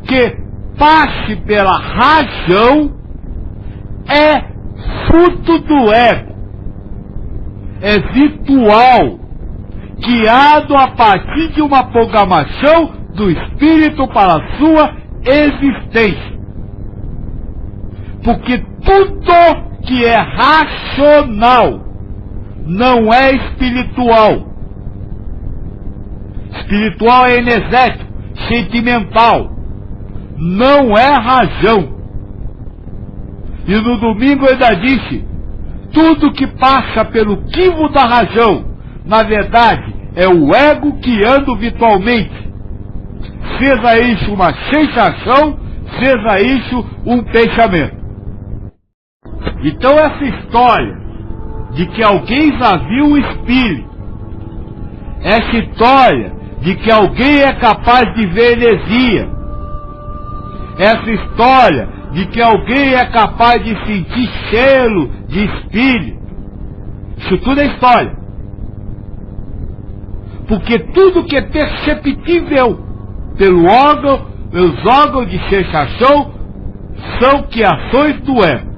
que passe pela razão é fruto do ego, é virtual, guiado a partir de uma programação do espírito para a sua existência. Porque tudo que é racional não é espiritual. Espiritual é energético, sentimental, não é razão. E no domingo eu ainda disse, tudo que passa pelo crivo da razão, na verdade, é o ego guiando virtualmente. Seja isso uma sensação, seja isso um pensamento. Então essa história de que alguém já viu o espírito, essa história de que alguém é capaz de ver heresia, essa história de que alguém é capaz de sentir cheiro de espírito, isso tudo é história. Porque tudo que é perceptível pelos órgãos de sensação são criações do ego.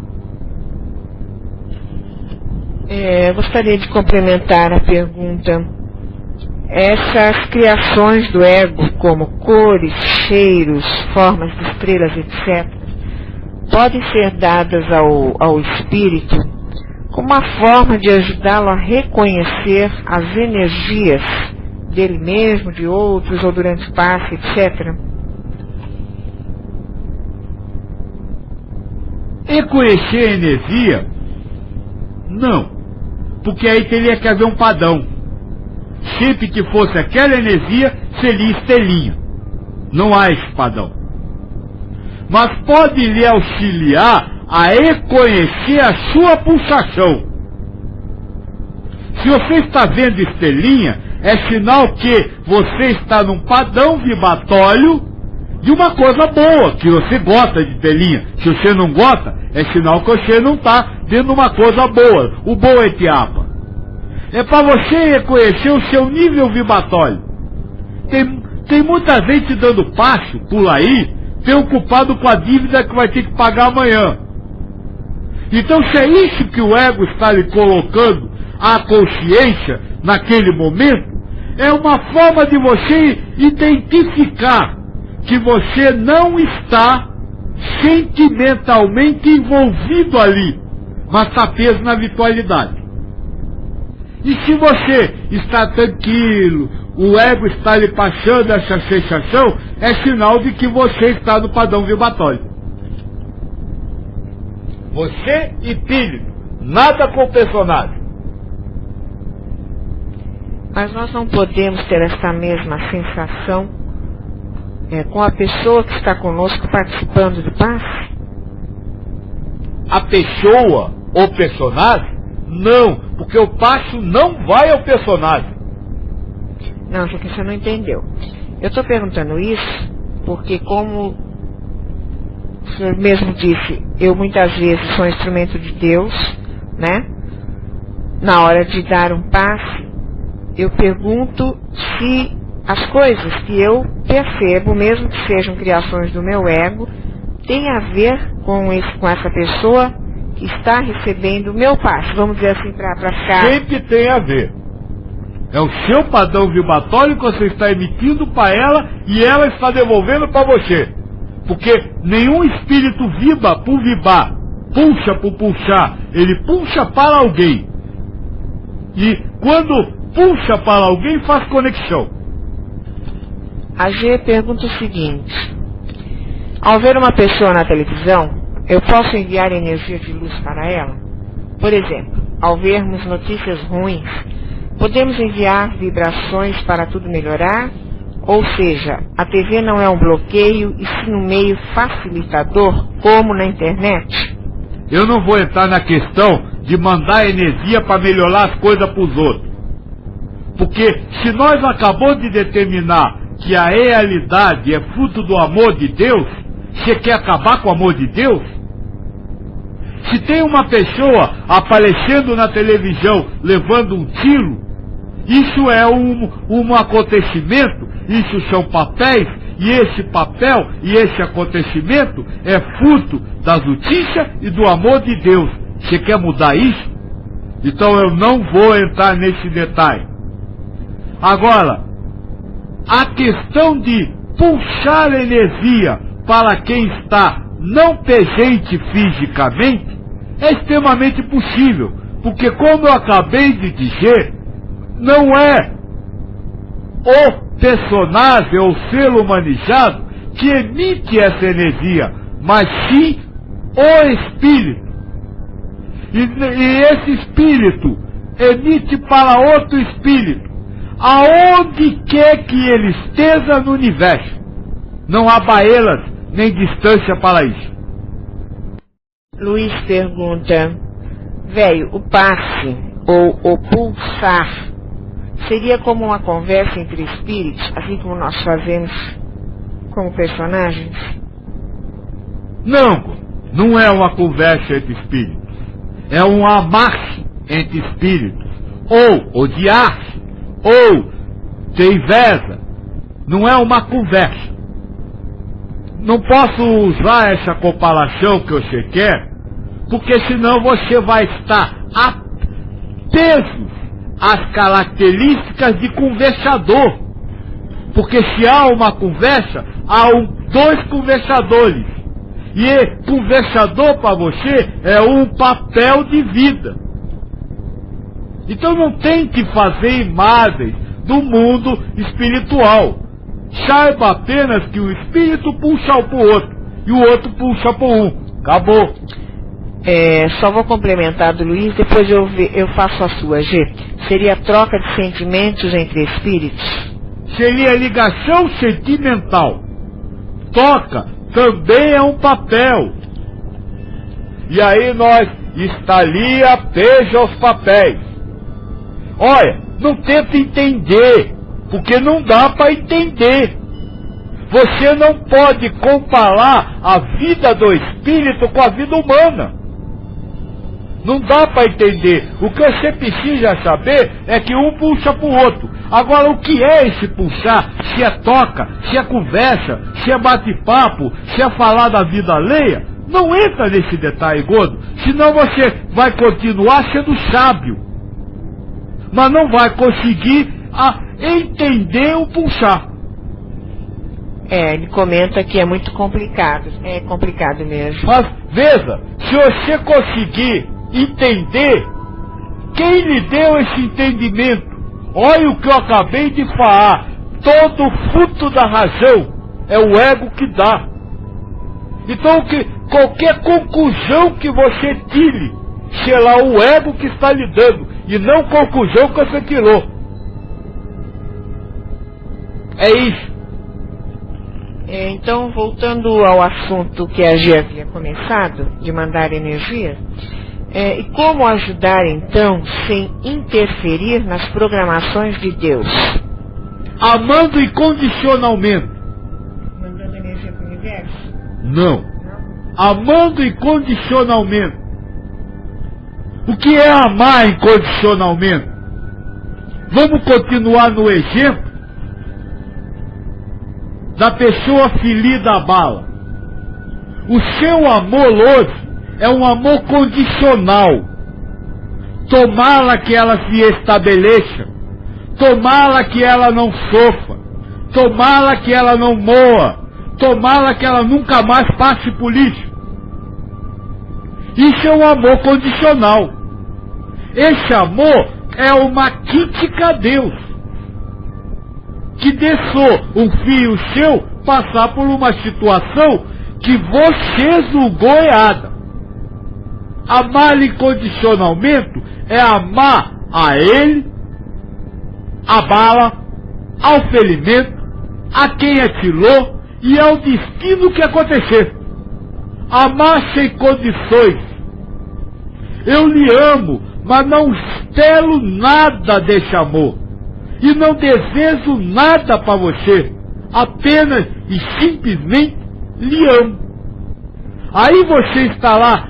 Gostaria de complementar a pergunta. Essas criações do ego, como cores, cheiros, formas de estrelas, etc., podem ser dadas ao espírito como uma forma de ajudá-lo a reconhecer as energias dele mesmo, de outros, ou durante o passe, etc. Reconhecer a energia? Não, porque aí teria que haver um padrão. Sempre que fosse aquela energia, seria estrelinha. Não há esse padrão. Mas pode lhe auxiliar a reconhecer a sua pulsação. Se você está vendo estrelinha, é sinal que você está num padrão vibratório de uma coisa boa, que você gosta de estrelinha. Se você não gosta, é sinal que você não está vendo uma coisa boa. O bom é tiapa. É para você reconhecer o seu nível vibratório. Tem muita gente dando passo por aí, preocupado com a dívida que vai ter que pagar amanhã. Então, se é isso que o ego está lhe colocando à consciência naquele momento, é uma forma de você identificar que você não está sentimentalmente envolvido ali, mas está preso na virtualidade. E se você está tranquilo, o ego está lhe passando essa sensação, é sinal de que você está no padrão vibratório. Você e espírito, nada com o personagem. Mas nós não podemos ter essa mesma sensação com a pessoa que está conosco participando do passe? A pessoa ou personagem? Não, porque o passo não vai ao personagem. Não, só que você não entendeu. Eu estou perguntando isso porque, como o senhor mesmo disse, eu muitas vezes sou instrumento de Deus, né? Na hora de dar um passe, eu pergunto se as coisas que eu percebo, mesmo que sejam criações do meu ego, têm a ver com essa pessoa que está recebendo o meu passe, vamos dizer assim, para ficar... Sempre tem a ver. É o seu padrão vibratório que você está emitindo para ela e ela está devolvendo para você. Porque nenhum espírito vibra por vibrar, puxa por puxar, ele puxa para alguém. E quando puxa para alguém, faz conexão. A G pergunta o seguinte: ao ver uma pessoa na televisão, eu posso enviar energia de luz para ela? Por exemplo, ao vermos notícias ruins, podemos enviar vibrações para tudo melhorar? Ou seja, a TV não é um bloqueio e sim um meio facilitador, como na internet? Eu não vou entrar na questão de mandar energia para melhorar as coisas para os outros. Porque se nós acabamos de determinar que a realidade é fruto do amor de Deus, você quer acabar com o amor de Deus? Se tem uma pessoa aparecendo na televisão levando um tiro, isso é um acontecimento, isso são papéis, e esse papel e esse acontecimento é fruto da justiça e do amor de Deus. Você quer mudar isso? Então eu não vou entrar nesse detalhe. Agora, a questão de puxar energia para quem está não presente fisicamente é extremamente possível, porque como eu acabei de dizer, não é o personagem ou ser humanizado que emite essa energia, mas sim o espírito. E esse espírito emite para outro espírito, aonde quer que ele esteja no universo. Não há barreiras nem distância para isso. Luiz pergunta: velho, o passe ou o pulsar seria como uma conversa entre espíritos, assim como nós fazemos como personagens? Não é uma conversa entre espíritos. É um amar-se entre espíritos. Ou odiar-se, ou ter inveja. Não é uma conversa. Não posso usar essa comparação que você quer, porque senão você vai estar preso às características de conversador. Porque se há uma conversa, há dois conversadores. E conversador para você é um papel de vida. Então não tente fazer imagens do mundo espiritual. Saiba apenas que o espírito puxa para o outro e o outro puxa para um. Acabou. Só vou complementar do Luiz, depois eu faço a sua, G. Seria troca de sentimentos entre espíritos? Seria ligação sentimental. Toca também é um papel. E aí nós estalia, beija os papéis. Olha, não tenta entender, porque não dá para entender. Você não pode comparar a vida do espírito com a vida humana. Não dá para entender. O que você precisa saber é que um puxa para o outro. Agora, o que é esse puxar? Se é toca, se é conversa, se é bate-papo, se é falar da vida alheia? Não entra nesse detalhe, Gordo. Senão você vai continuar sendo sábio, mas não vai conseguir entender o puxar. Ele comenta que é muito complicado. É complicado mesmo. Mas, veja, se você conseguir entender, quem lhe deu esse entendimento? Olha o que eu acabei de falar. Todo fruto da razão é o ego que dá. Então, qualquer conclusão que você tire, será o ego que está lhe dando, e não conclusão que você tirou. É isso. Então, voltando ao assunto que a G havia começado, de mandar energia, e como ajudar então sem interferir nas programações de Deus? Amando incondicionalmente. Mandando energia para o universo? Não. Amando incondicionalmente. O que é amar incondicionalmente? Vamos continuar no exemplo da pessoa ferida a bala. O seu amor hoje é um amor condicional. Tomara que ela se estabeleça, tomara que ela não sofra, tomara que ela não morra, tomara que ela nunca mais passe por isso. Isso é um amor condicional. Esse amor é uma crítica a Deus, que deixou um filho seu passar por uma situação que você julgou errada. Amar incondicionalmente é amar a ele, a bala, ao ferimento, a quem atirou e ao destino que acontecer. Amar sem condições. Eu lhe amo, mas não espero nada desse amor. E não desejo nada para você. Apenas e simplesmente lhe amo. Aí você está lá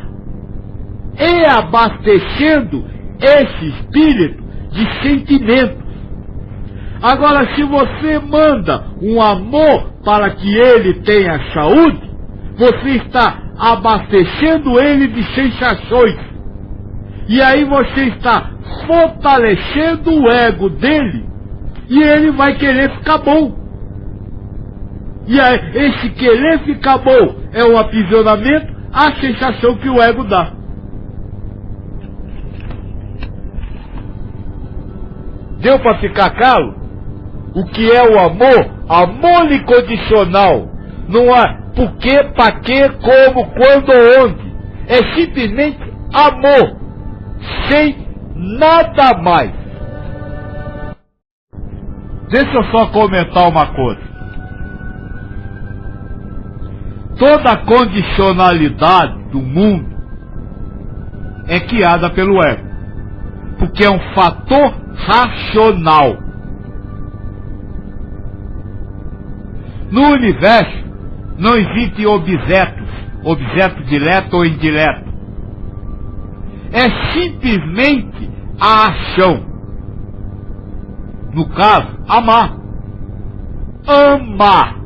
abastecendo esse espírito de sentimentos. Agora, se você manda um amor para que ele tenha saúde, você está abastecendo ele de sensações. E aí você está fortalecendo o ego dele e ele vai querer ficar bom. E aí, esse querer ficar bom é um aprisionamento à sensação que o ego dá. Deu para ficar claro? O que é o amor? Amor incondicional. Não há por quê, para quê, como, quando, onde. É simplesmente amor. Sem nada mais. Deixa eu só comentar uma coisa. Toda condicionalidade do mundo é criada pelo ego. Porque é um fator racional. No universo não existem objetos direto ou indireto. É simplesmente a ação. No caso, amar. Amar.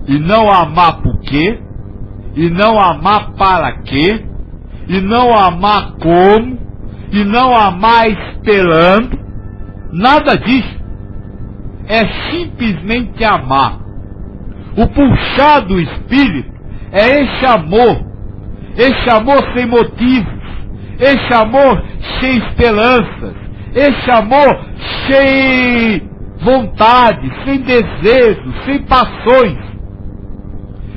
E não amar por quê, e não amar para quê, e não amar como, e não amar esperando. Nada disso. É simplesmente amar. O pulsar do espírito é esse amor sem motivos, esse amor sem esperanças, esse amor sem vontade, sem desejo, sem paixões.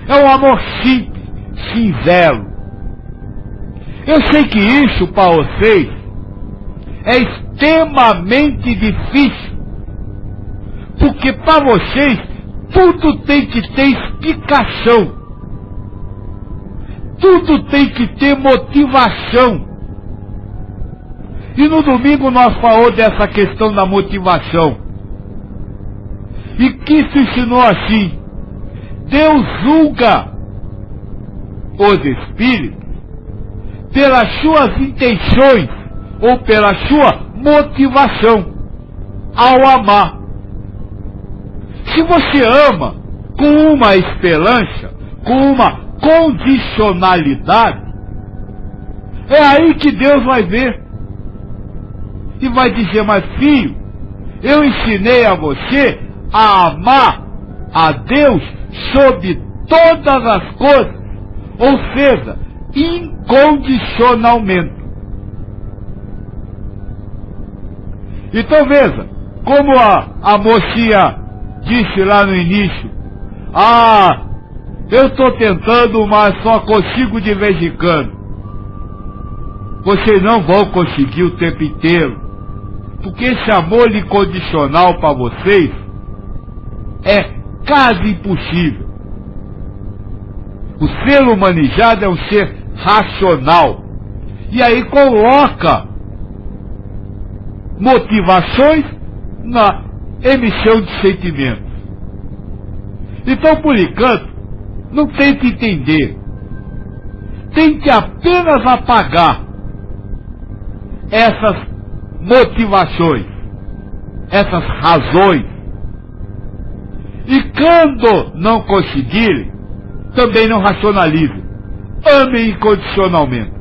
É um amor simples, sincero. Eu sei que isso para vocês é extremamente difícil, porque para vocês tudo tem que ter explicação. Tudo tem que ter motivação. E no domingo nós falamos dessa questão da motivação. E Cristo ensinou assim: Deus julga os espíritos pelas suas intenções ou pela sua motivação ao amar. Se você ama com uma esperança, com uma condicionalidade, é aí que Deus vai ver e vai dizer: mas filho, eu ensinei a você a amar a Deus sobre todas as coisas, ou seja, incondicionalmente. Então veja, como a mocinha disse lá no início: eu estou tentando, mas só consigo de vez em quando. Vocês não vão conseguir o tempo inteiro, porque esse amor incondicional para vocês é quase impossível. O ser humanizado é um ser racional, e aí coloca motivações na emissão de sentimentos. Então, por enquanto, não tente entender. Tente apenas apagar essas motivações, essas razões. E quando não conseguirem, também não racionalizem. Amem incondicionalmente.